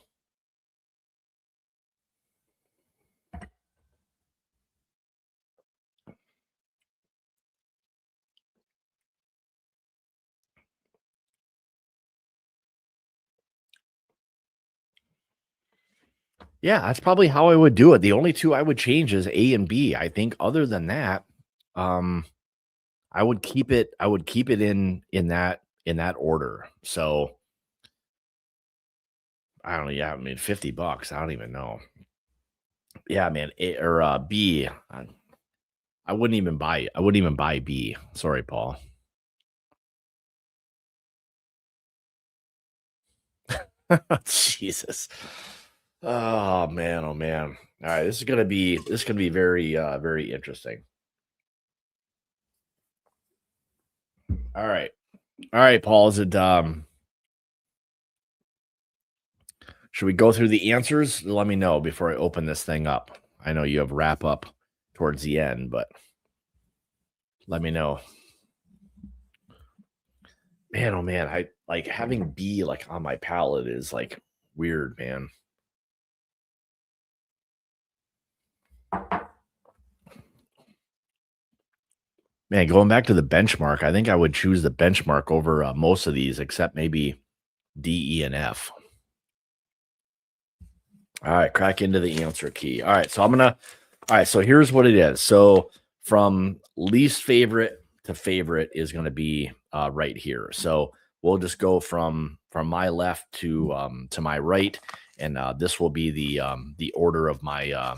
Yeah, that's probably how I would do it. The only two I would change is A and B. I think other than that, um, I would keep it in that order. So I don't know. Yeah, I mean 50 bucks. I don't even know. Yeah, man. A or B. I wouldn't even buy I wouldn't even buy B. Sorry, Paul. Jesus. Oh man, oh man. All right, this is gonna be very very interesting. All right. All right, Paul. Is it should we go through the answers? Let me know before I open this thing up. I know you have wrap up towards the end, but let me know. Man, oh man, I like having B like on my palate is like weird, man. Man, going back to the benchmark, I think I would choose the benchmark over most of these, except maybe D, E, and F. All right, crack into the answer key. All right, so all right, so here's what it is. So from least favorite to favorite is going to be right here. So we'll just go from my left to my right, and this will be the order of my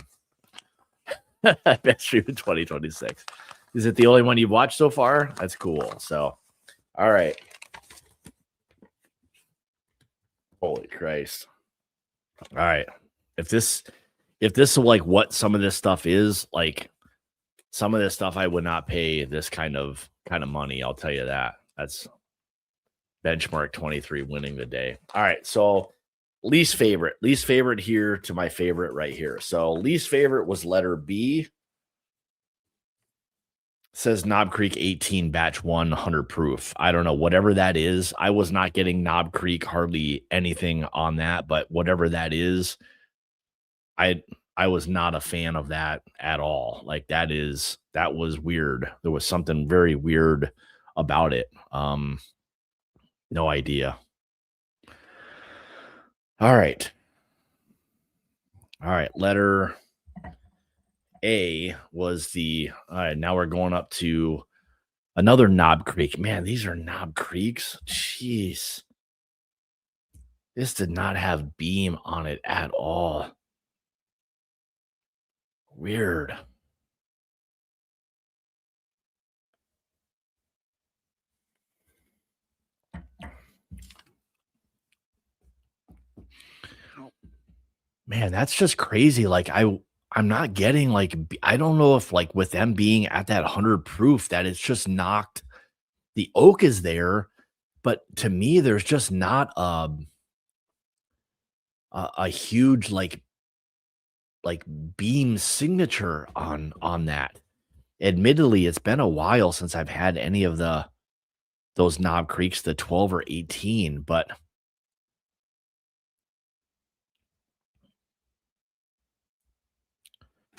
best stream in 2026. Is it the only one you've watched so far? That's cool. So, all right. Holy Christ. All right. If this if this is like what some of this stuff is, like some of this stuff I would not pay this kind of money, I'll tell you that. That's benchmark 23 winning the day. All right. So least favorite here to my favorite right here. So least favorite was letter B. Says Knob Creek 18 batch 100 proof. I don't know, whatever that is. I was not getting Knob Creek hardly anything on that, but whatever that is, I I was not a fan of that at all. Like that was weird. There was something very weird about it. No idea. All right. All right. Letter A was the all right. Now we're going up to another Knob Creek. Man, these are Knob Creeks. Jeez. This did not have beam on it at all. Weird. Man, that's just crazy. Like I'm not getting like I don't know if like with them being at that 100 proof that it's just knocked the oak is there, but to me there's just not a huge like beam signature on that. Admittedly, it's been a while since I've had any of those Knob Creeks, the 12 or 18, but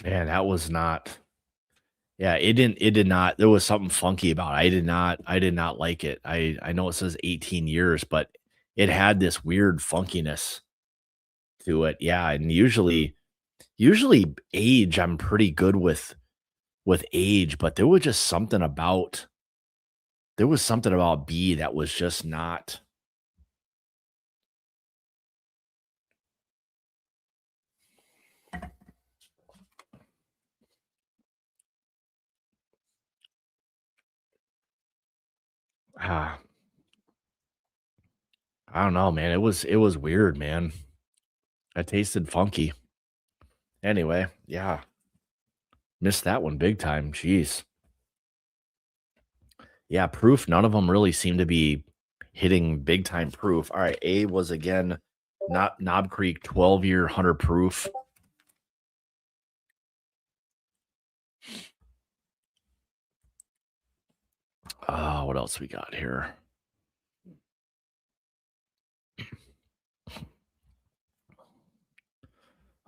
man, that was not yeah, it did not there was something funky about it. I did not like it. I know it says 18 years, but it had this weird funkiness to it. Yeah, and usually age I'm pretty good with age, but there was something about B that was just not ah, I don't know, man. It was weird, man. It tasted funky. Anyway, yeah, missed that one big time. Jeez. Yeah, proof. None of them really seem to be hitting big time proof. All right, A was again not Knob Creek 12-year 100 proof. What else we got here?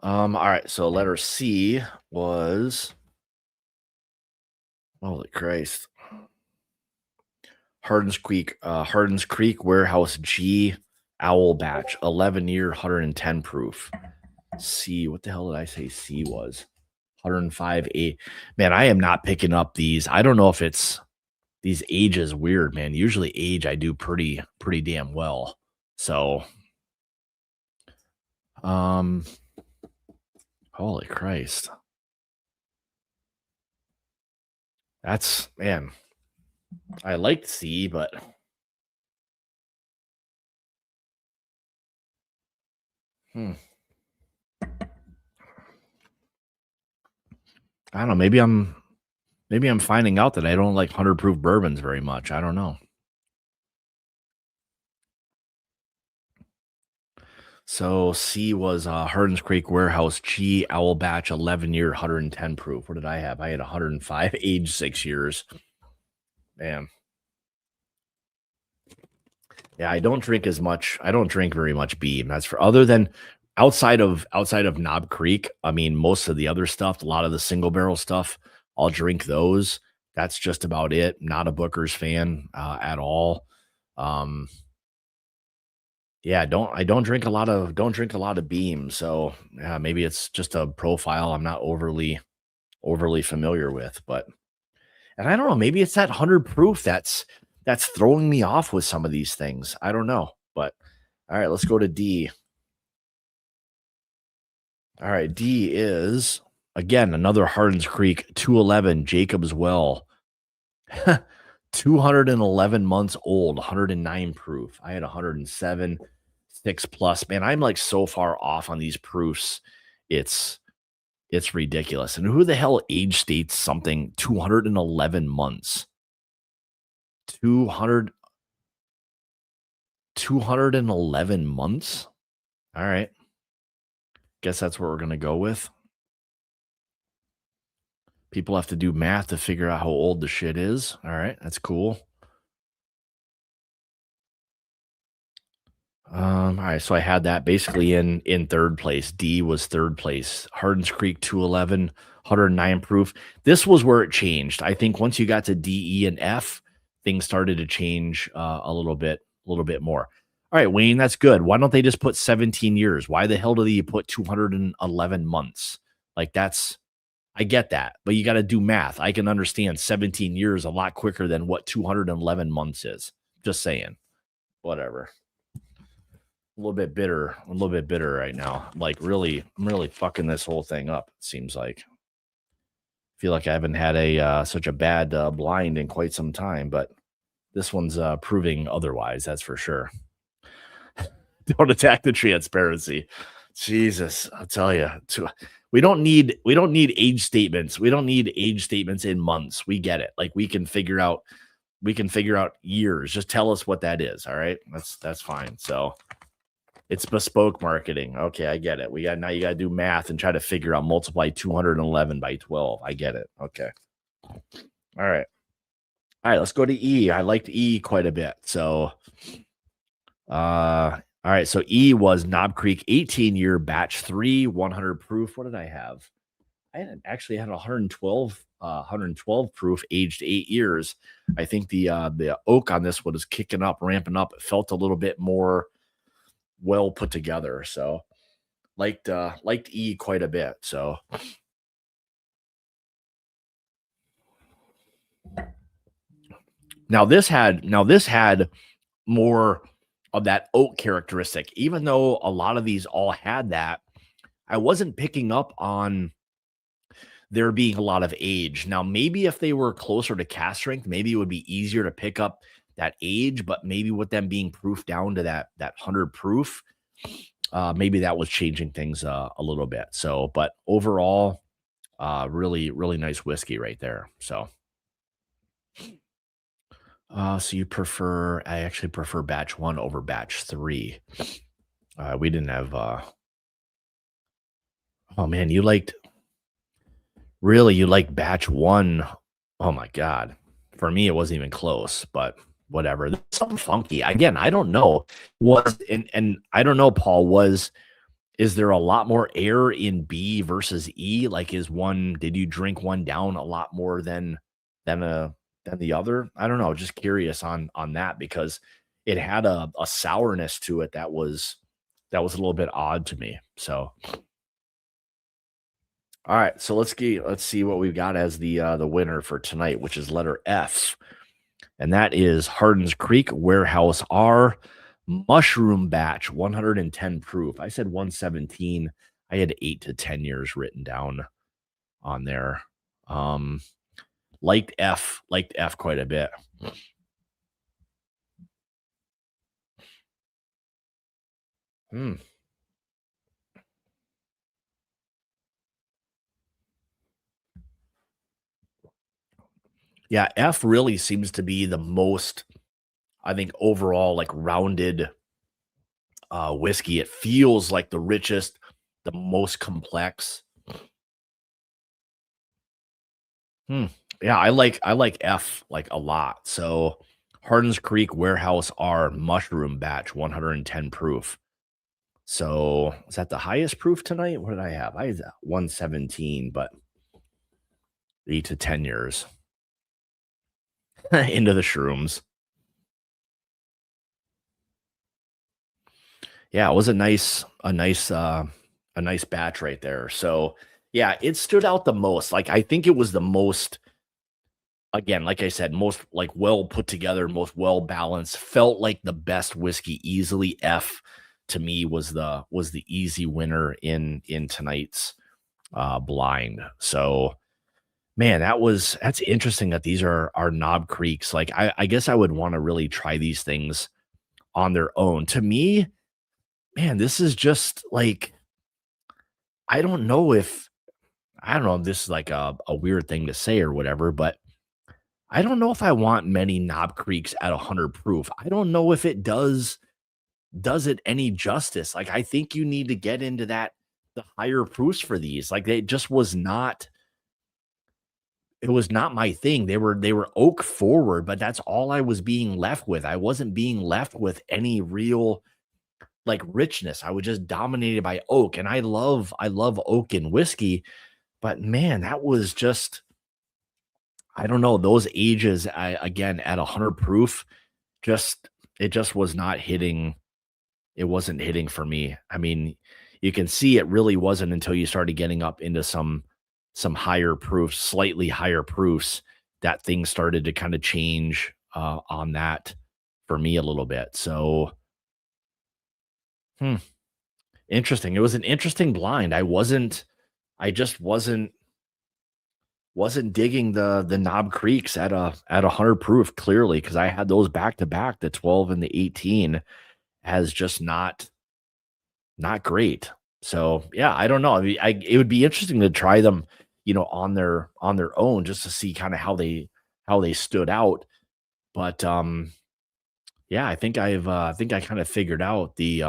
All right, so letter C was holy Christ. Hardens Creek Warehouse G Owl Batch, 11-year 110 proof. C, what the hell did I say C was? 105 A. Man, I am not picking up these. I don't know if it's these ages weird, man. Usually age I do pretty damn well. So, um holy Christ. That's man, I liked C, but hmm, I don't know. Maybe I'm finding out that I don't like 100 proof bourbons very much. I don't know. So C was Hardens Creek Warehouse G Owl Batch 11-year 110 proof. What did I have? I had 105, age 6 years. Man, yeah, I don't drink as much. I don't drink very much beam. That's for other than outside of Knob Creek. I mean, most of the other stuff, a lot of the single barrel stuff, I'll drink those. That's just about it. Not a Booker's fan at all. Um, yeah, don't drink a lot of beam. So yeah, maybe it's just a profile I'm not overly familiar with, but and I don't know, maybe it's that 100 proof that's throwing me off with some of these things. I don't know, but all right, let's go to D. All right, D is again another Hardens Creek 211 Jacob's Well. 211 months old, 109 proof. I had 107, 6 plus. Man, I'm like so far off on these proofs. It's it's ridiculous. And who the hell age states something 211 months? 200 211 months? All right. Guess that's what we're going to go with. People have to do math to figure out how old the shit is. All right. That's cool. All right. So I had that basically in third place. D was third place. Hardens Creek 211, 109 proof. This was where it changed. I think once you got to D, E, and F, things started to change a little bit more. All right, Wayne, that's good. Why don't they just put 17 years? Why the hell do they put 211 months? Like that's I get that, but you got to do math. I can understand 17 years a lot quicker than what 211 months is. Just saying. Whatever. a little bit bitter, a little bit bitter right now. Like really, I'm really fucking this whole thing up. It seems like feel like I haven't had a such a bad blind in quite some time, but this one's proving otherwise. That's for sure. Don't attack the transparency. Jesus, I'll tell you. We don't need age statements. We don't need age statements in months. We get it. Like we can figure out years. Just tell us what that is. All right. That's fine. So it's bespoke marketing. Okay, I get it. We got now you gotta do math and try to figure out multiply 211 by 12. I get it. Okay. All right. All right, let's go to E. I liked E quite a bit. So all right. So E was Knob Creek 18-year batch 3, 100 proof. What did I have? Actually had 112 proof, aged 8 years. I think the oak on this one is kicking up, ramping up. It felt a little bit more well put together. So liked E quite a bit. So now this had more of that oak characteristic. Even though a lot of these all had that, I wasn't picking up on there being a lot of age. Now, maybe if they were closer to cast strength, maybe it would be easier to pick up that age, but maybe with them being proof down to that 100 proof, maybe that was changing things a little bit. So, but overall, really, really nice whiskey right there. So, so I actually prefer batch one over batch three. We didn't have, oh man, you liked batch one. Oh my God. For me, it wasn't even close, but whatever. There's something funky. Again, I don't know. And I don't know, Paul, is there a lot more air in B versus E? Like did you drink one down a lot more than a than the other? I don't know. Just curious on that because it had a sourness to it that was a little bit odd to me. So all right, so let's see what we've got as the winner for tonight, which is letter F, and that is Hardin's Creek Warehouse R Mushroom Batch 110 proof. I said 117. I had 8 to 10 years written down on there. Um, liked F quite a bit. Hmm. Yeah, F really seems to be the most, I think, overall like rounded whiskey. It feels like the richest, the most complex. Hmm. Yeah, I like F like a lot. So Hardin's Creek Warehouse R Mushroom Batch 110 proof. So is that the highest proof tonight? What did I have? I had 117, but 8 to 10 years into the shrooms. Yeah, it was a nice batch right there. So yeah, it stood out the most. Like I think it was the most, again, like I said, most like well put together, most well balanced, felt like the best whiskey easily. F to me was the easy winner in tonight's blind. So man, that's interesting that these are Knob Creeks. Like I guess I would want to really try these things on their own. To me, man, this is just like I don't know if I don't know if this is like a weird thing to say or whatever, but I don't know if I want many Knob Creeks at 100 proof. I don't know if it does it any justice. Like I think you need to get into the higher proofs for these. Like it just was not my thing. They were oak forward, but that's all I was being left with. I wasn't being left with any real like richness. I was just dominated by oak, and I love oak in whiskey, but man, that was just I don't know, those ages again at 100 proof just it just was not hitting. It wasn't hitting for me. I mean, you can see it really wasn't until you started getting up into some higher proofs, slightly higher proofs, that things started to kind of change on that for me a little bit. So Hmm. Interesting. It was an interesting blind. I just wasn't digging the Knob Creeks at 100 proof clearly because I had those back to back, the 12 and the 18 as just not great. So yeah, I don't know. I mean, it would be interesting to try them, on their own just to see kind of how they stood out. But yeah, I think I kind of figured out the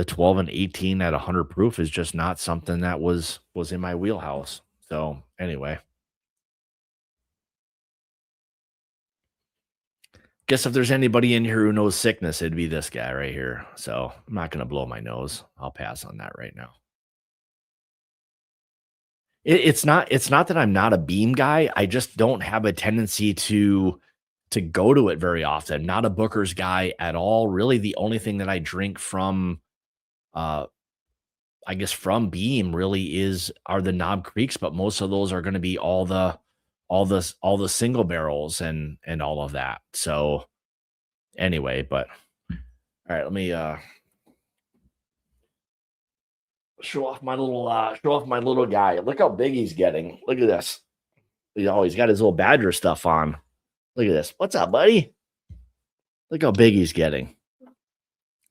12 and 18 at 100 proof is just not something that was in my wheelhouse. So anyway, guess if there's anybody in here who knows sickness, it'd be this guy right here. So I'm not gonna blow my nose. I'll pass on that right now. It's not that I'm not a beam guy. I just don't have a tendency to go to it very often. Not a Booker's guy at all. Really, the only thing that I drink from uh I guess from Beam really are the Knob Creeks, but most of those are going to be all the single barrels and all of that. So anyway, but all right, let me show off my little guy. Look how big he's getting. Look at this. He's got his little Badger stuff on. Look at this. What's up, buddy? Look how big he's getting.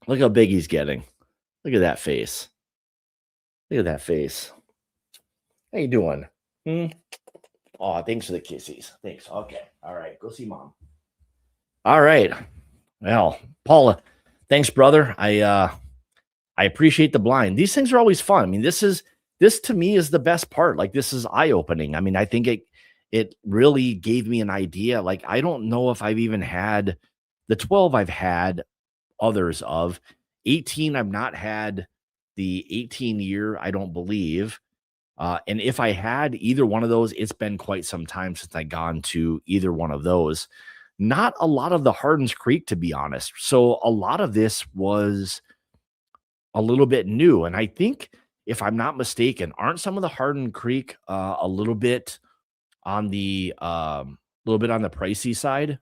Look how big he's getting. Look at that face. Look at that face. How you doing? Hmm? Oh, thanks for the kissies. Thanks. Okay. All right. Go see mom. All right. Well, Paula, thanks, brother. I appreciate the blind. These things are always fun. I mean, this to me is the best part. Like this is eye-opening. I mean, I think it really gave me an idea. Like, I don't know if I've even had the 12 I've had others of. 18, I've not had the 18 year, I don't believe. And if I had either one of those, it's been quite some time since I gone to either one of those. Not a lot of the Hardens Creek, to be honest. So a lot of this was a little bit new. And I think, if I'm not mistaken, aren't some of the Hardin Creek a little bit on the pricey side?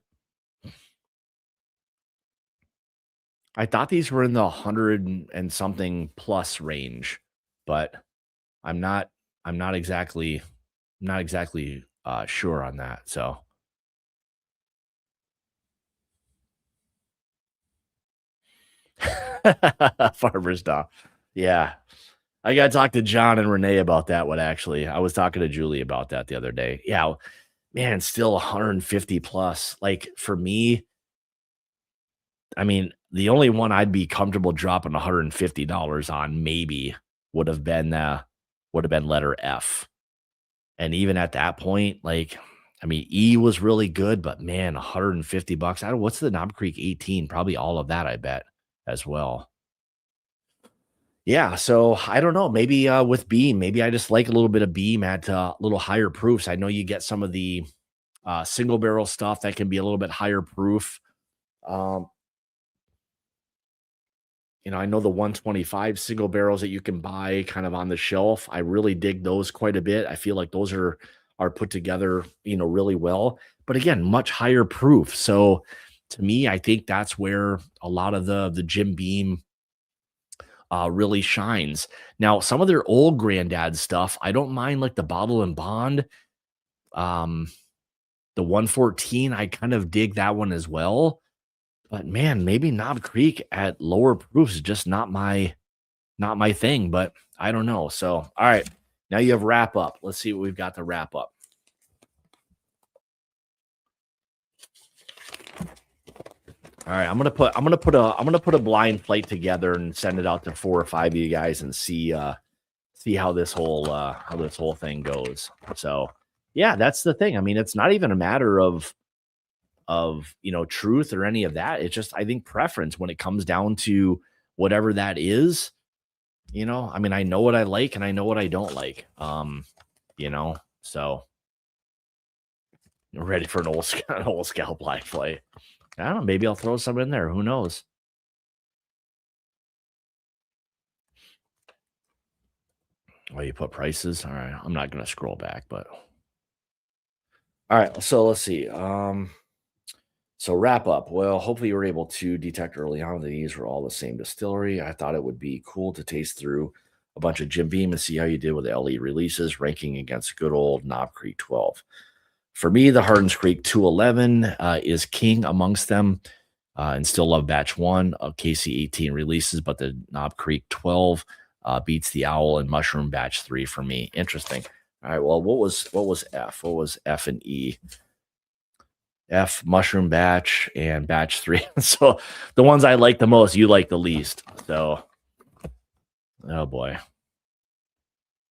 I thought these were in the 100 and something plus range, but I'm not I'm not exactly sure on that. So farmer's dog. Yeah. I gotta talk to John and Renee about that one actually. I was talking to Julie about that the other day. Yeah, man, still 150 plus. Like for me, I mean, the only one I'd be comfortable dropping $150 on maybe would have been letter F. And even at that point, like, I mean, E was really good, but man, 150 bucks. I don't what's the Knob Creek 18? Probably all of that, I bet, as well. Yeah, so I don't know. Maybe with Beam, maybe I just like a little bit of Beam at a little higher proofs. I know you get some of the single barrel stuff that can be a little bit higher proof. Um, I know the 125 single barrels that you can buy kind of on the shelf. I really dig those quite a bit. I feel like those are put together, really well. But again, much higher proof. So to me, I think that's where a lot of the Jim Beam really shines. Now, some of their old granddad stuff, I don't mind, like the Bottle and Bond, um, the 114. I kind of dig that one as well. But man, maybe Knob Creek at lower proofs is just not my thing, but I don't know. So, all right. Now you have wrap up. Let's see what we've got to wrap up. All right, I'm gonna put a blind plate together and send it out to 4 or 5 of you guys and see how this whole thing goes. So yeah, that's the thing. I mean, it's not even a matter of truth or any of that. It's just, I think, preference when it comes down to whatever that is. I mean, I know what I like and I know what I don't like. So ready for an old an old scalp black play. I don't know. Maybe I'll throw some in there. Who knows? Oh, you put prices. All right. I'm not gonna scroll back, but all right. So let's see. So wrap up. Well, hopefully you were able to detect early on that these were all the same distillery. I thought it would be cool to taste through a bunch of Jim Beam and see how you did with the LE releases, ranking against good old Knob Creek 12. For me, the Hardens Creek 211 is king amongst them, and still love batch one of KC 18 releases, but the Knob Creek 12 beats the Owl and Mushroom batch three for me. Interesting. All right. Well, what was F? What was F and E? F, Mushroom batch, and batch three. So the ones I like the most, you like the least. So, oh boy,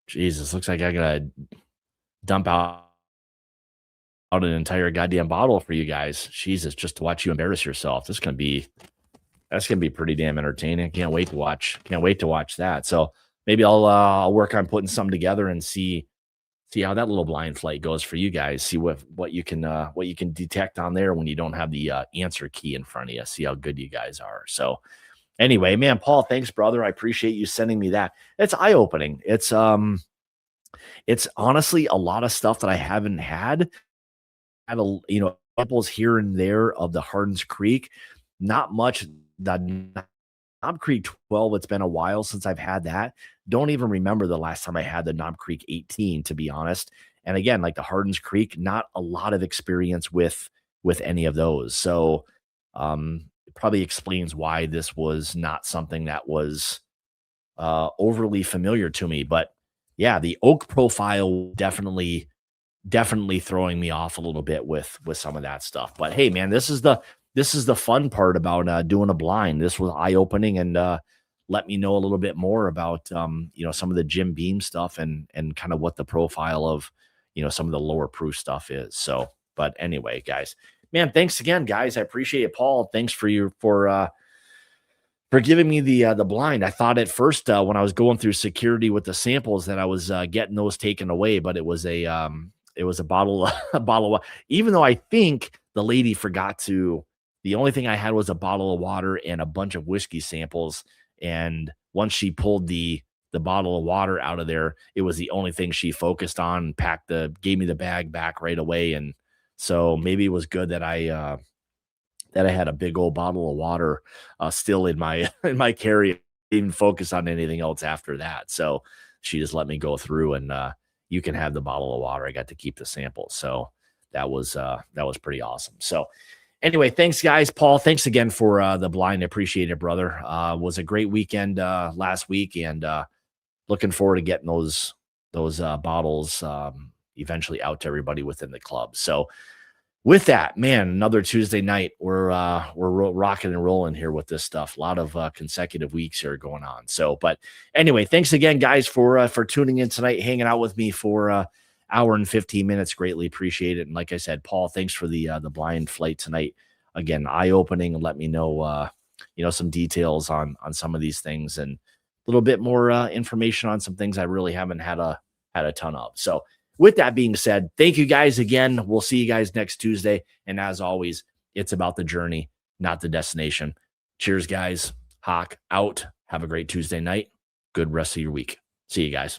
Jesus, looks like I gotta dump out an entire goddamn bottle for you guys. Jesus, just to watch you embarrass yourself. That's gonna be pretty damn entertaining. Can't wait to watch. Can't wait to watch that. So maybe I'll work on putting something together and see how that little blind flight goes for you guys. See what you can detect on there when you don't have the answer key in front of you. See how good you guys are. So anyway, man, Paul, thanks, brother. I appreciate you sending me that. It's eye opening. It's honestly a lot of stuff that I haven't had. Had a samples here and there of the Hardens Creek. Not much. The Knob Creek 12, it's been a while since I've had that. Don't even remember the last time I had the Knob Creek 18, to be honest. And again, like the Hardens Creek, not a lot of experience with any of those. So it probably explains why this was not something that was overly familiar to me. But yeah, the oak profile definitely throwing me off a little bit with some of that stuff. But hey, man, this is the fun part about doing a blind. This was eye opening and let me know a little bit more about some of the Jim Beam stuff and kind of what the profile of some of the lower proof stuff is. So, but anyway, guys, man, thanks again, guys. I appreciate it, Paul. Thanks for giving me the blind. I thought at first when I was going through security with the samples that I was getting those taken away, but it was a bottle a bottle of, even though I think the lady forgot to. The only thing I had was a bottle of water and a bunch of whiskey samples. And once she pulled the bottle of water out of there, it was the only thing she focused on. Gave me the bag back right away. And so maybe it was good that I had a big old bottle of water still in my in my carry. Even focus on anything else after that. So she just let me go through and you can have the bottle of water. I got to keep the samples. So that was pretty awesome. So anyway, thanks, guys. Paul, thanks again for the blind. I appreciate it, brother. Was a great weekend last week, and looking forward to getting those bottles eventually out to everybody within the club. So with that, man, another Tuesday night. We're rocking and rolling here with this stuff. A lot of consecutive weeks here going on. So, but anyway, thanks again, guys, for tuning in tonight, hanging out with me for hour and 15 minutes. Greatly appreciate it. And like I said, Paul, thanks for the blind flight tonight. Again, eye opening, and let me know some details on some of these things and a little bit more information on some things I really haven't had a ton of. So with that being said, thank you guys again. We'll see you guys next Tuesday. And as always, it's about the journey, not the destination. Cheers, guys. Hawk out. Have a great Tuesday night. Good rest of your week. See you guys.